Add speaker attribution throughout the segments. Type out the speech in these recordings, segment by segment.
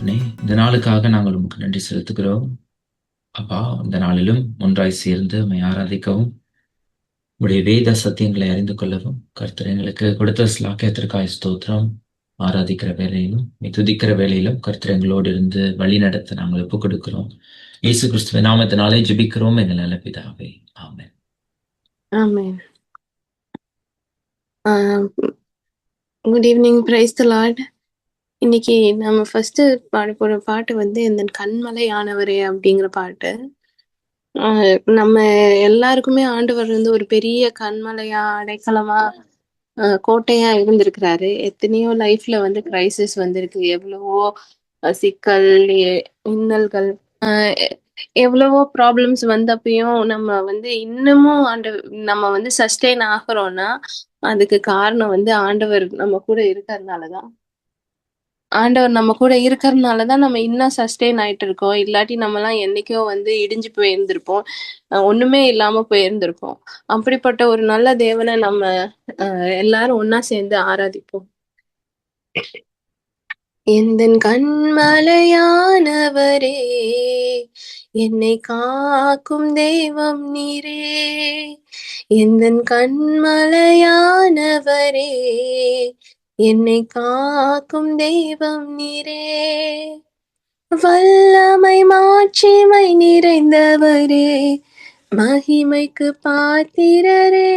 Speaker 1: தகப்பனே, இந்த நாளுக்காக நாங்கள் உமக்கு நன்றி செலுத்துகிறோம். அப்பா, இந்த நாளிலும் ஒன்றாய் சேர்ந்து உம்மை ஆராதிக்கவும், உம்முடைய வேத சத்தியங்களை அறிந்து கொள்ளவும், கர்த்தர் எங்களுக்கு கொடுத்த ஸ்லாக்கியத்திற்காய் ஸ்தோத்திரம். ஆராதிக்கிற வேளையிலும், உம்மை துதிக்கிற வேளையிலும் கர்த்தர் எங்களோடு இருந்து வழிநடத்த நாங்கள் ஒப்புக் கொடுக்கிறோம். இயேசு கிறிஸ்துவின் நாமத்தினாலே ஜெபிக்கிறோம் எங்கள் நல்ல பிதாவே. ஆமென்.
Speaker 2: ஆமென். Good evening. Praise the lord. இன்னைக்கு நம்ம ஃபர்ஸ்ட் பாட போற பாட்டு வந்து இந்த கண்மலை ஆனவரே அப்படிங்கிற பாட்டு. நம்ம எல்லாருக்குமே ஆண்டவர் வந்து ஒரு பெரிய கண்மலையா, அடைக்கலமா, கோட்டையா இருந்திருக்கிறாரு. எத்தனையோ லைஃப்ல வந்து கிரைசிஸ் வந்திருக்கு. எவ்வளவோ சிக்கல், இன்னல்கள், எவ்வளவோ ப்ராப்ளம்ஸ் வந்தப்பயும் நம்ம வந்து இன்னமும் நம்ம வந்து சஸ்டெயின் ஆகுறோம்னா அதுக்கு காரணம் வந்து ஆண்டவர் நம்ம கூட இருக்கிறதுனாலதான். ஆண்டவர் நம்ம கூட இருக்கிறதுனாலதான் நம்ம இன்னும் சஸ்டெயின் ஆயிட்டு இருக்கோம். இல்லாட்டி நம்ம எல்லாம் என்னைக்கோ வந்து இடிஞ்சு போயிருந்திருப்போம். ஒண்ணுமே இல்லாம போயிருந்திருப்போம். அப்படிப்பட்ட ஒரு நல்ல தேவனை நம்ம எல்லாரும் ஒன்னா சேர்ந்து ஆராதிப்போம். எந்தன் கண்மலையானவரே, என்னை காக்கும் தெய்வம் நீரே. எந்தன் கண்மலையானவரே, என்னை காக்கும் தெய்வம் நீரே. வல்லமை மாட்சிமை நிறைந்தவரே, மகிமைக்கு பாத்திரரே.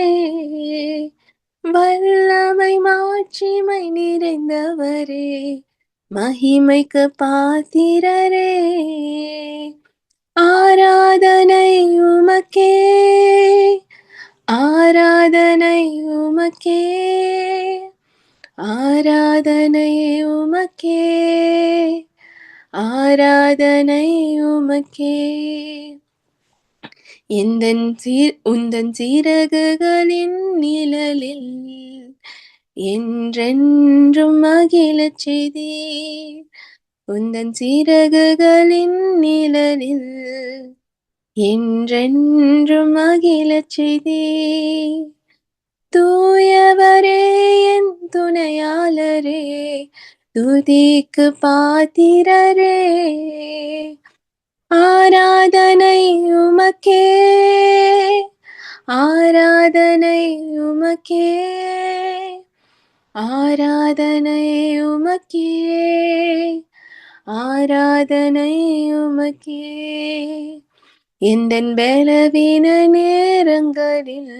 Speaker 2: வல்லமை மாட்சிமை நிறைந்தவரே, மகிமைக்கு பாத்திரரே. ஆராதனை உமக்கே, ஆராதனை உமக்கே, ஆராதனை உமக்கே, ஆராதனை உமக்கே. உந்தன் சிறகுகளின் நிழலில் என்றென்றும் மகிழச் செய்தீர். உந்தன் சிறகுகளின் நிழலில் என்றென்றும் மகிழச் செய்தீர். தூயவரே என் துணையாளரே, துதிக்கு பாத்திரரே. ஆராதனை உமக்கே, ஆராதனை உமக்கே, ஆராதனை உமக்கே, ஆராதனை உமக்கே. எந்தன் பலவீன நேரங்களில்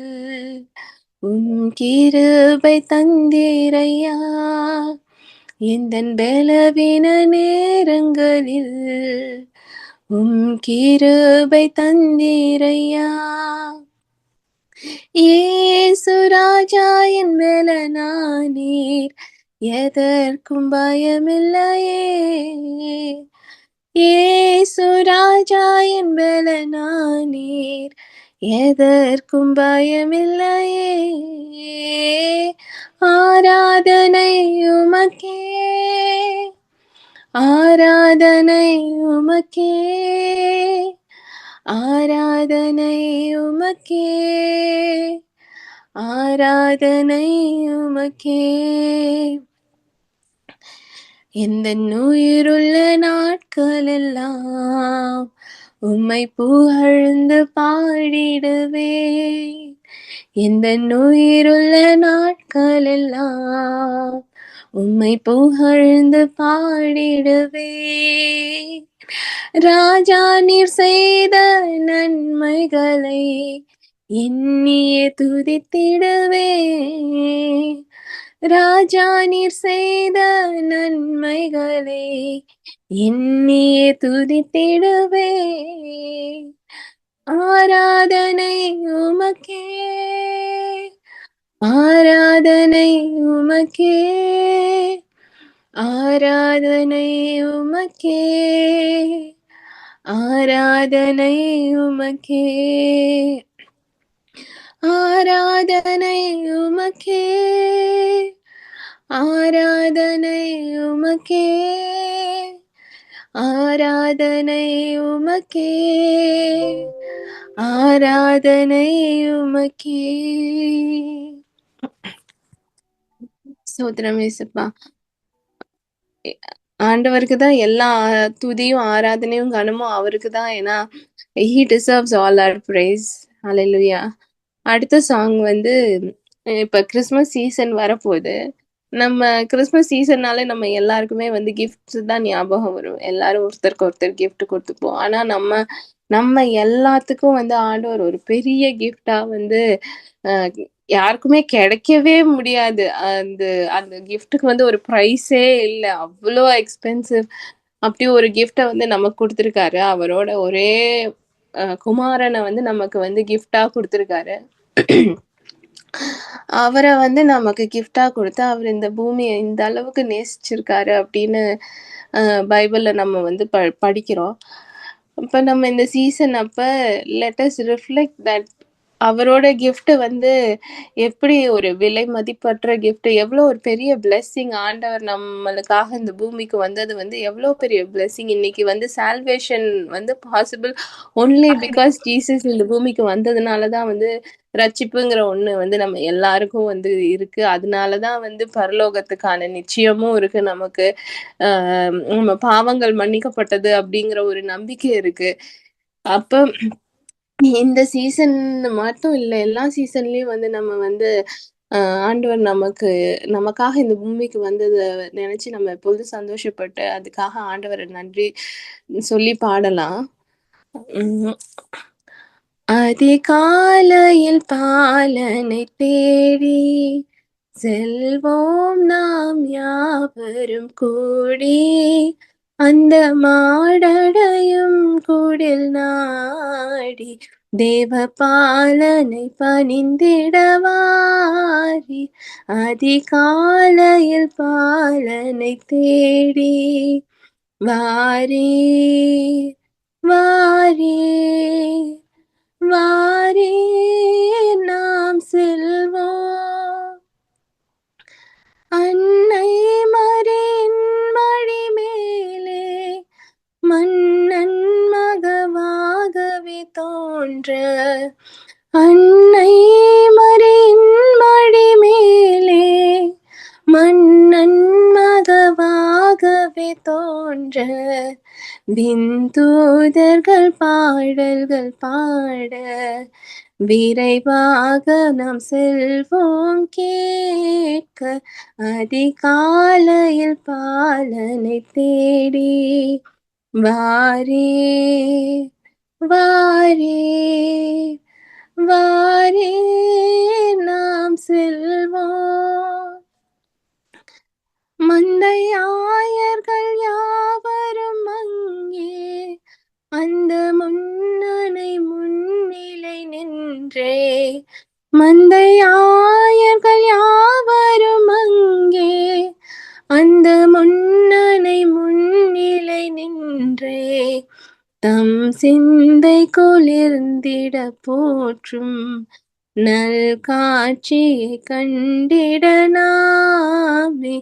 Speaker 2: கிருபை தந்தீரையா. எந்தன் பலவீன நேரங்களில் கிருபை தந்தீரையா. இயேசு ராஜா என் பலனானீர், எதற்கும் பயமில்லையே. இயேசு ராஜா என் பலனானீர், எதற்கும் பயமில்லையே. ஆராதனை உமக்கே, ஆராதனை உமக்கே, ஆராதனை உமக்கே, ஆராதனை உமக்கே. எந்தன் உயிருள்ள நாட்களெல்லாம் உம்மை புகழ்ந்து பாடிடுவேன். எந்தன் உயிருள்ள நாட்களெல்லாம் உம்மை புகழ்ந்து பாடிடுவேன். ராஜா நீர் செய்த நன்மைகளை எண்ணியே துதித்திடுவேன். ராஜா நீர் செய்த நன்மைகளை எண்ணியே துதித்திடுவேன். ஆராதனை உமக்கே, ஆராதனை உமக்கே, ஆராதனை உமக்கே, ஆராதனை உமக்கே, ஆராதனை உமக்கே, ஆராதனை உமக்கே, ஆராதனை உமக்கே, ஆராதனை உமக்கே. ஸ்தோத்திரம் இயேசுப்பா. ஆண்டவருக்கு தான் எல்லா துதியும், ஆராதனையும், கனமும் அவருக்கு தான். ஏன்னா, he deserves all our praise. ஹalleluya. அடுத்த சாங் வந்து இப்ப கிறிஸ்மஸ் சீசன் வரப்போகுது. நம்ம கிறிஸ்மஸ் சீசன்னாலே நம்ம எல்லாருக்குமே வந்து கிஃப்ட்ஸ் தான் ஞாபகம் வரும். எல்லாரும் ஒருத்தருக்கு ஒருத்தர் கிஃப்ட் குடுத்துப்போம். ஆனா நம்ம நம்ம எல்லாத்துக்கும் வந்து ஆண்டவர் ஒரு பெரிய கிஃப்ட்டா வந்து அ யாருக்குமே கிடைக்கவே முடியாது. அந்த அந்த கிஃப்ட்டுக்கு வந்து ஒரு பிரைஸே இல்ல. அவ்ளோ எக்ஸ்பென்சிவ். அப்படி ஒரு கிஃப்ட்ட வந்து நமக்கு குடுத்துருக்காரு. அவரோட ஒரே குமாரன வந்து நமக்கு வந்து கிஃப்ட்டா குடுத்துருக்காரு. அவர வந்து நமக்கு கிஃப்ட்டா குடுத்து, அவரு இந்த பூமிய இந்த அளவுக்கு நேசிச்சிருக்காரு அப்படின்னு அ பைபிள்ல நம்ம வந்து படிக்கிறோம். அப்ப நம்ம இந்த சீசன் அப்ப லெட் அஸ் ரிஃப்ளெக்ட் தட் அவரோட கிஃப்ட் வந்து எப்படி ஒரு விலை மதிப்பற்ற கிஃப்ட், எவ்வளோ ஒரு பெரிய பிளெஸ்ஸிங். ஆண்டவர் நம்மளுக்காக இந்த பூமிக்கு வந்தது வந்து எவ்வளோ பெரிய பிளெஸ்ஸிங். இன்னைக்கு வந்து சால்வேஷன் வந்து பாசிபிள் ஒன்லி பிகாஸ் ஜீசஸ் இந்த பூமிக்கு வந்ததுனால தான் வந்து ரட்சிப்புங்கிற ஒண்ணு வந்து நம்ம எல்லாருக்கும் வந்து இருக்கு. அதனால தான் வந்து பரலோகத்துக்கான நிச்சயமும் இருக்கு நமக்கு. நம்ம பாவங்கள் மன்னிக்கப்பட்டது அப்படிங்கிற ஒரு நம்பிக்கை இருக்கு. அப்ப இந்த சீசன் மட்டும் இல்ல, எல்லா சீசன்லயும் வந்து நம்ம வந்து ஆண்டவர் நமக்காக இந்த பூமிக்கு வந்தத நினைச்சு நம்ம எப்பொழுதும் சந்தோஷப்பட்டு, அதுக்காக ஆண்டவர நன்றி சொல்லி பாடலாம். உம் அதிகாலையில் பாலனை தேடி செல்வோம் நாம் யாவரும் கூடி, அந்த மாடடையும் குடில் நாடி தேவ பாலனை பணிந்திடவாரி. அதிகாலையில் பாலனை தேடி வாரி வாரி வாரி நாம் செல்வோம். அன்னை மரியின் மடி மேலே மன்னன் மகவாகவே தோன்ற, அன்னை மரியின் மடி மேலே மன்னன் மகவாகவே தோன்ற, விந்தூதர்கள் பாடல்கள் பாட விரைவாக நாம் செல்வோம் கேட்க, அதிகாலையில் பாலனை தேடி வாரே வாரே வாரே நாம் செல்வோம். மந்தையாயர்கள் யாவரும் அங்கே அந்த முன்னணை முன்னிலை நின்றே, மந்தையாயர்கள் யாவரும் அங்கே அந்த முன்னணை முன்னிலை நின்றே, தம் சிந்தை குளிர்ந்திட போற்றும் நல் காட்சியை கண்டிட நாமே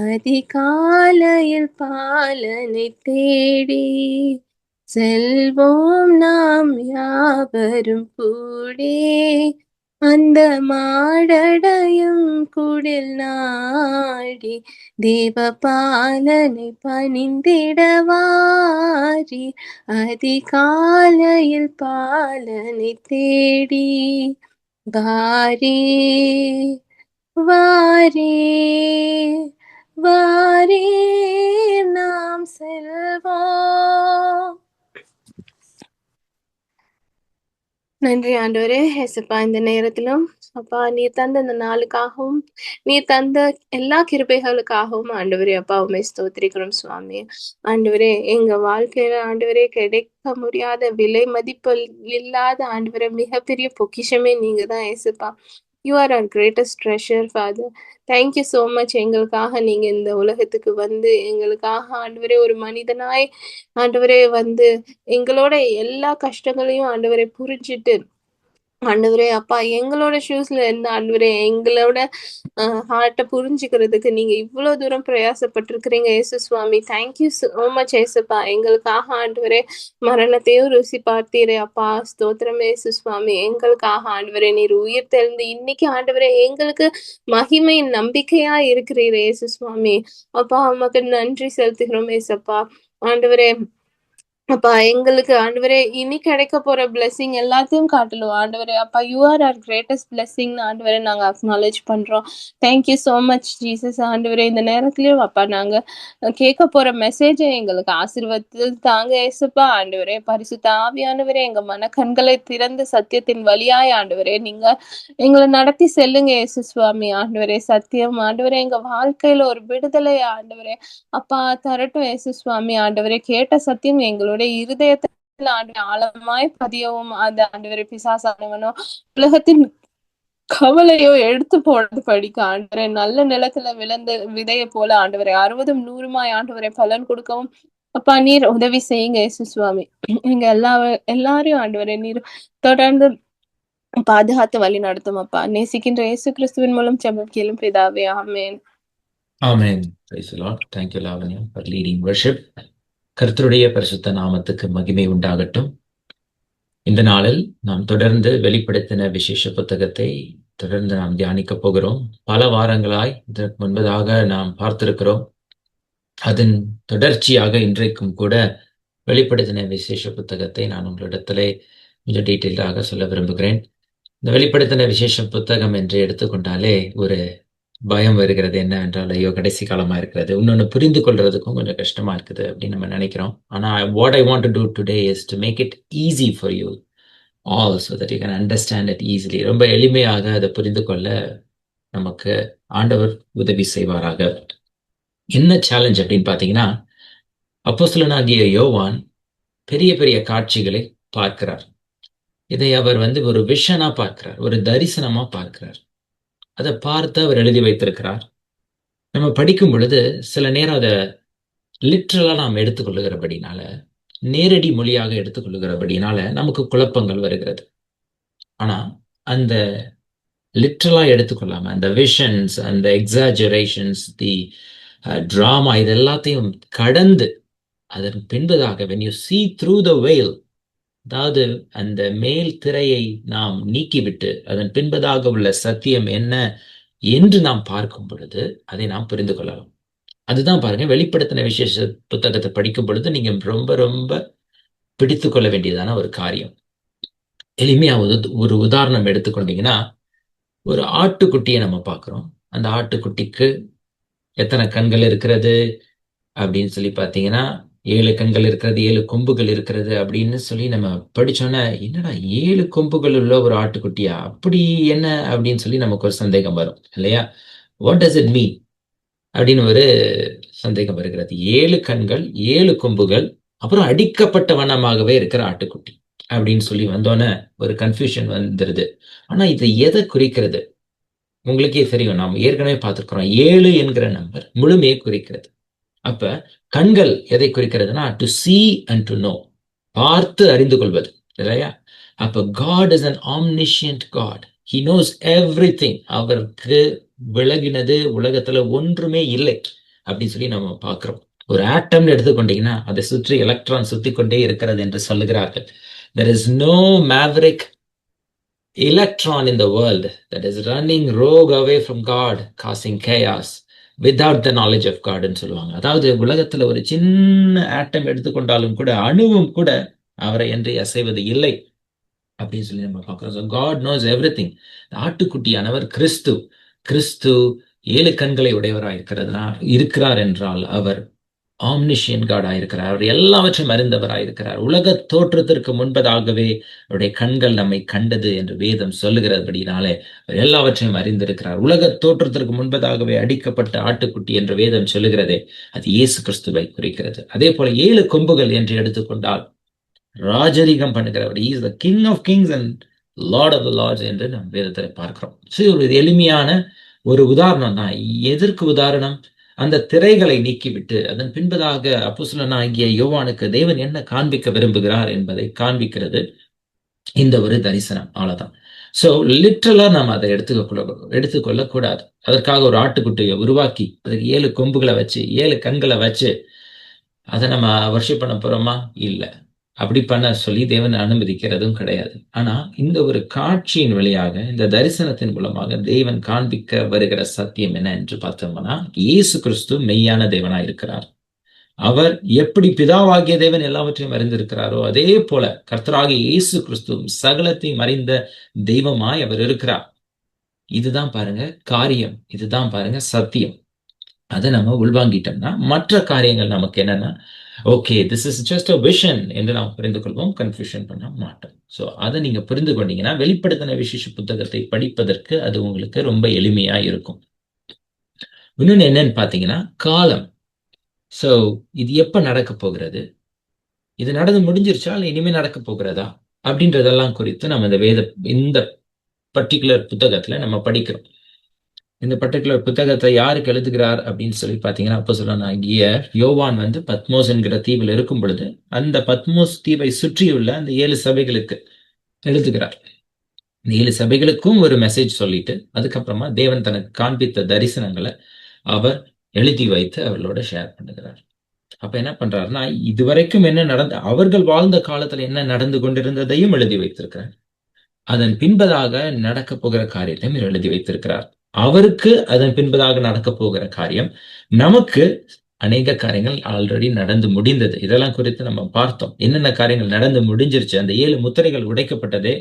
Speaker 2: அதிகாலையில் பாலனை தேடி செல்வோம் நாம் யாவரும் கூடி, அந்த மாடடையும் குடில் நாடி தேவ பாலனை பணிந்திடவாரி. அதிகாலையில் பாலனை தேடி வாரே வாரே வாரே நாம் செல்வோம். நன்றி ஆண்டவரே. ஏசப்பா, இந்த நேரத்திலும் அப்பா நீர் தந்த இந்த நாளுக்காகவும் நீர் தந்த எல்லா கிருபைகளுக்காகவும் ஆண்டவரே அப்பா உண்மை ஸ்தோத்திரிக்கிறோம் சுவாமி. ஆண்டவரே, எங்க வாழ்க்கையில ஆண்டவரே கிடைக்க முடியாத விலை மதிப்பு இல்லாத ஆண்டவரே மிகப்பெரிய பொக்கிஷமே நீங்க தான் ஏசப்பா. You are our greatest treasure father. Thank you so much. எங்களுக்காக நீங்க இந்த உலகத்துக்கு வந்து எங்களுக்காக ஆண்டவரே ஒரு மனிதனாய் ஆண்டவரே வந்து எங்களோட எல்லா கஷ்டங்களையும் ஆண்டவரை புரிஞ்சிட்டு ஆண்டவரே அப்பா எங்களோட ஷூஸ்ல இருந்து ஆண்டவரே எங்களோட ஹார்ட்ட புரிஞ்சுக்கிறதுக்கு நீங்க இவ்வளோ தூரம் பிரயாசப்பட்டிருக்கிறீங்க இயேசு சுவாமி. தேங்க்யூ ஸோ மச் ஏசப்பா. எங்களுக்காக ஆண்டவரே மரணத்தையும் ருசி பார்த்தீரே அப்பா. ஸ்தோத்திரம் இயேசு சுவாமி. எங்களுக்காக ஆண்டவரே நீர் உயிர் தெழுந்து இன்னைக்கு ஆண்டவரே எங்களுக்கு மகிமையின் நம்பிக்கையா இருக்கிறீர் இயேசு சுவாமி. அப்பா உமக்கு நன்றி செலுத்துகிறோம் ஏசப்பா. ஆண்டவரே அப்பா எங்களுக்கு ஆண்டவரே இனி கிடைக்க போற பிளெஸிங் எல்லாத்தையும் காட்டலும் ஆண்டவரே அப்பா you are are greatest blessing ஆண்டவரே நாங்க அக்னாலேஜ் பண்றோம். Thank you so much Jesus. ஆண்டவரே இந்த நேரத்துலயும் அப்பா நாங்க கேட்க போற மெசேஜை எங்களுக்கு ஆசீர்வாதத்தில் தாங்க ஏசப்பா. ஆண்டவரே பரிசுத்த ஆவியானவரே எங்க மனக்கண்களை திறந்து சத்தியத்தின் வழியாய் ஆண்டவரே நீங்க எங்களை நடத்தி செல்லுங்க இயேசு சுவாமி. ஆண்டவரே சத்தியம் ஆண்டவரே எங்க வாழ்க்கையில ஒரு விடுதலை ஆண்டவரே அப்பா தரட்டும் இயேசு சுவாமி. ஆண்டவரே கேட்ட சத்தியம் எங்களுடைய இருதயத்தில் ஆண்டவரே ஆழமாய் பதியவும் அந்த ஆண்டவரே பிசாசானவனோ உலகத்தின் கவலையோ எடுத்து போனது படிக்க ஆண்டவரே நல்ல நிலத்துல விழுந்த விதையை போல ஆண்டவரே 60 100 ஆண்டவரே பலன் கொடுக்கவும் அப்பா நீர் உதவி செய்யுங்க இயேசு சுவாமி. எங்க எல்லாரையும் ஆண்டவரே நீர் தொடர்ந்து பாதுகாத்து வழி நடத்தும் அப்பா. நேசிக்கின்ற இயேசு கிறிஸ்துவின் மூலம் ஜெபம் கேளும் பிதாவே. ஆமென்.
Speaker 1: ஆமென். Praise the Lord. Thank you, Lavanya, for leading worship. கர்த்தருடைய பரிசுத்த நாமத்துக்கு மகிமை உண்டாகட்டும். இந்த நாளில் நாம் தொடர்ந்து வெளிப்படுத்தின விசேஷ புத்தகத்தை தொடர்ந்து நாம் தியானிக்க போகிறோம். பல வாரங்களாய் இதற்கு முன்பதாக நாம் பார்த்திருக்கிறோம். அதன் தொடர்ச்சியாக இன்றைக்கும் கூட வெளிப்படுத்தின விசேஷ புத்தகத்தை நான் உங்களிடத்திலே கொஞ்சம் டீட்டெயிலாக சொல்ல விரும்புகிறேன். இந்த வெளிப்படுத்தின விசேஷ புத்தகம் என்று எடுத்துக்கொண்டாலே ஒரு பயம் வருகிறது. என்ன என்றால் ஐயோ கடைசி காலமா இருக்கிறது, இன்னொன்னு புரிந்து கொள்றதுக்கும் கொஞ்சம் கஷ்டமா இருக்குது அப்படின்னு நம்ம நினைக்கிறோம். ஆனா what I want to do today is to make it easy for you all so that you can understand it easily. ரொம்ப எளிமையாக அதை புரிந்து கொள்ள நமக்கு ஆண்டவர் உதவி செய்வாராக. என்ன சேலஞ்ச் அப்படின்னு பாத்தீங்கன்னா, அப்போஸ்தலனாகிய யோவான் பெரிய பெரிய காட்சிகளை பார்க்கிறார். இதை அவர் ஒரு விஷனா பார்க்கிறார், ஒரு தரிசனமா பார்க்கிறார். அதை பார்த்து அவர் எழுதி வைத்திருக்கிறார். நம்ம படிக்கும் பொழுது சில நேரம் அதை லிட்ரலா நாம் எடுத்துக்கொள்ளுகிறபடினால, நேரடி மொழியாக எடுத்துக்கொள்ளுகிறபடினால நமக்கு குழப்பங்கள் வருகிறது. ஆனா அந்த லிட்ரலா எடுத்துக்கொள்ளாம அந்த விஷன்ஸ், அந்த எக்ஸாஜரேஷன்ஸ், தி டிராமா, இது எல்லாத்தையும் கடந்து அதன் பின்பதாக when you see through the veil, அதாவது அந்த மேல் திரையை நாம் நீக்கிவிட்டு அதன் பின்பதாக உள்ள சத்தியம் என்ன என்று நாம் பார்க்கும் பொழுது அதை நாம் புரிந்து கொள்ளலாம். அதுதான் பாருங்க, வெளிப்படுத்தின விசேஷ புத்தகத்தை படிக்கும் பொழுது நீங்க ரொம்ப ரொம்ப பிடித்து கொள்ள வேண்டியதான ஒரு காரியம். எளிமையா ஒரு உதாரணம் எடுத்துக்கொண்டீங்கன்னா, ஒரு ஆட்டுக்குட்டியை நம்ம பார்க்கிறோம். அந்த ஆட்டுக்குட்டிக்கு எத்தனை கண்கள் இருக்கிறது அப்படின்னு சொல்லி பார்த்தீங்கன்னா, 7 கண்கள் இருக்கிறது, 7 கொம்புகள் இருக்கிறது அப்படின்னு சொல்லி நம்ம படிச்சோன்னா, என்னடா 7 கொம்புகள் உள்ள ஒரு ஆட்டுக்குட்டியா, அப்படி என்ன அப்படின்னு சொல்லி நமக்கு ஒரு சந்தேகம் வரும் இல்லையா? வாட் டஸ் இட் மீன் அப்படின்னு ஒரு சந்தேகம் வருகிறது. 7 கண்கள், 7 கொம்புகள், அப்புறம் அடிக்கப்பட்ட வண்ணமாகவே இருக்கிற ஆட்டுக்குட்டி அப்படின்னு சொல்லி வந்தோன்னே ஒரு கன்ஃபியூஷன் வந்துருது. ஆனா இது எதை குறிக்கிறது? உங்களுக்கே தெரியும், நாம் ஏற்கனவே பார்த்திருக்கிறோம். 7 என்கிற நம்பர் முழுமையை குறிக்கிறது. அப்ப கண்கள் எதை குறிக்கிறதுனா, to see and to know, பார்த்து அறிந்து கொள்வது இல்லையா? அப்ப God is an omniscient God. He knows everything. அவருக்கு விலகினது உலகத்துல ஒன்றுமே இல்லை அப்படின்னு சொல்லி நம்ம பார்க்கிறோம். ஒரு ஆட்டம்னு எடுத்துக்கொண்டீங்கன்னா அதை சுற்றி எலக்ட்ரான் சுத்தி கொண்டே இருக்கிறது என்று சொல்லுகிறார்கள். There is no maverick electron in the world that is running rogue away from God, causing chaos without the knowledge of God ன்னு சொல்லுவாங்க. அதாவது உலகத்துல ஒரு சின்ன ஆட்டம் எடுத்துக்கொண்டாலும் கூட, அணுவும் கூட அவரை என்று அசைவது இல்லை அப்படின்னு சொல்லி நம்ம பார்க்கிறோம். So God knows everything. ஆட்டுக்குட்டியானவர் கிறிஸ்து. கிறிஸ்து 7 கண்களை உடையவராய் இருக்கிறார் என்றால் அவர் ஆம்னிஷியன் காடா இருக்கிறார். அவர் எல்லாவற்றையும் அறிந்தவராய் இருக்கிறார். உலக தோற்றத்திற்கு முன்பதாகவே அவருடைய கண்கள் நம்மை கண்டது என்று வேதம் சொல்லுகிறபடினாலே அவர் எல்லாவற்றையும் அறிந்திருக்கிறார். உலக தோற்றத்திற்கு முன்பதாகவே அடிக்கப்பட்ட ஆட்டுக்குட்டி என்று வேதம் சொல்லுகிறதே, அது இயேசு கிறிஸ்துவை குறிக்கிறது. அதே போல 7 கொம்புகள் என்று எடுத்துக்கொண்டால் ராஜரீகம் பண்ணுகிறவர், he is the king of kings and lord of the lords என்று நாம் வேதத்தில் பார்க்கிறோம். ஒரு எளிமையான ஒரு உதாரணம் தான். எதற்கு உதாரணம்? அந்த திரைகளை நீக்கிவிட்டு அதன் பின்பதாக அப்போஸ்தலனாகிய யோவானுக்கு தேவன் என்ன காண்பிக்க விரும்புகிறார் என்பதை காண்பிக்கிறது இந்த ஒரு தரிசனம். அவ்வளவுதான். ஸோ லிட்ரலா நம்ம அதை எடுத்துக்கொள்ளக்கூடாது. அதற்காக ஒரு ஆட்டுக்குட்டியை உருவாக்கி அதுக்கு 7 கொம்புகளை வச்சு 7 கண்களை வச்சு அதை நம்ம வர்ஷிப் பண்ண போறோமா? இல்ல. அப்படி பண்ண சொல்லி தேவன் அனுமதிக்கிறதும் கிடையாது. ஆனா இந்த ஒரு காட்சியின் வழியாக, இந்த தரிசனத்தின் மூலமாக தேவன் காண்பிக்க வருகிற சத்தியம் என்ன என்று பார்த்தோம்னா, இயேசு கிறிஸ்து மெய்யான தேவனாய் இருக்கிறார். அவர் எப்படி பிதாவாகிய தேவன் எல்லாவற்றையும் அறிந்திருக்கிறாரோ அதே போல கர்த்தராகிய இயேசு கிறிஸ்து சகலத்தையும் அறிந்த தெய்வமாய் அவர் இருக்கிறார். இதுதான் பாருங்க காரியம், இதுதான் பாருங்க சத்தியம். அதை நம்ம உள்வாங்கிட்டோம்னா மற்ற காரியங்கள் நமக்கு என்னன்னா, okay this is just a vision என்று நாம் புரிந்து கொள்வோம், கன்ஃபியூஷன் பண்ண மாட்டோம். ஸோ அதை நீங்க புரிந்து கொண்டீங்கன்னா வெளிப்படுத்தின விசேஷ புத்தகத்தை படிப்பதற்கு அது உங்களுக்கு ரொம்ப எளிமையா இருக்கும். இன்னொன்னு என்னன்னு பாத்தீங்கன்னா காலம். ஸோ இது எப்ப நடக்க போகிறது, இது நடந்து முடிஞ்சிருச்சா இல்லை இனிமே நடக்க போகிறதா அப்படின்றதெல்லாம் குறித்து நம்ம இந்த பர்டிகுலர் புத்தகத்துல நம்ம படிக்கிறோம். இந்த பர்டிகுலர் புத்தகத்தை யாருக்கு எழுதுகிறார் அப்படின்னு சொல்லி பார்த்தீங்கன்னா, அப்போஸ்தலனாகிய யோவான் பத்மோஸ் என்கிற தீவில் இருக்கும் பொழுது அந்த பத்மோஸ் தீவை சுற்றியுள்ள அந்த 7 சபைகளுக்கு எழுதுகிறார். இந்த 7 சபைகளுக்கும் ஒரு மெசேஜ் சொல்லிட்டு அதுக்கப்புறமா தேவன் தனக்கு காண்பித்த தரிசனங்களை அவர் எழுதி வைத்து அவர்களோட ஷேர் பண்ணுகிறார். அப்ப என்ன பண்றாருன்னா, இதுவரைக்கும் என்ன நடந்த அவர்கள் வாழ்ந்த காலத்துல என்ன நடந்து கொண்டிருந்ததையும் எழுதி வைத்திருக்கிறார். அதன் பின்பதாக நடக்க போகிற காரியத்தையும் எழுதி வைத்திருக்கிறார். அவருக்கு அதன் பின்பதாக நடக்க போகிற காரியம், நமக்கு அநேக காரியங்கள் ஆல்ரெடி நடந்து முடிந்தது. இதெல்லாம் குறித்து நம்ம பார்த்தோம். என்னென்ன காரியங்கள் நடந்து முடிஞ்சிருச்சு, அந்த 7 முத்திரைகள் உடைக்கப்பட்டதே,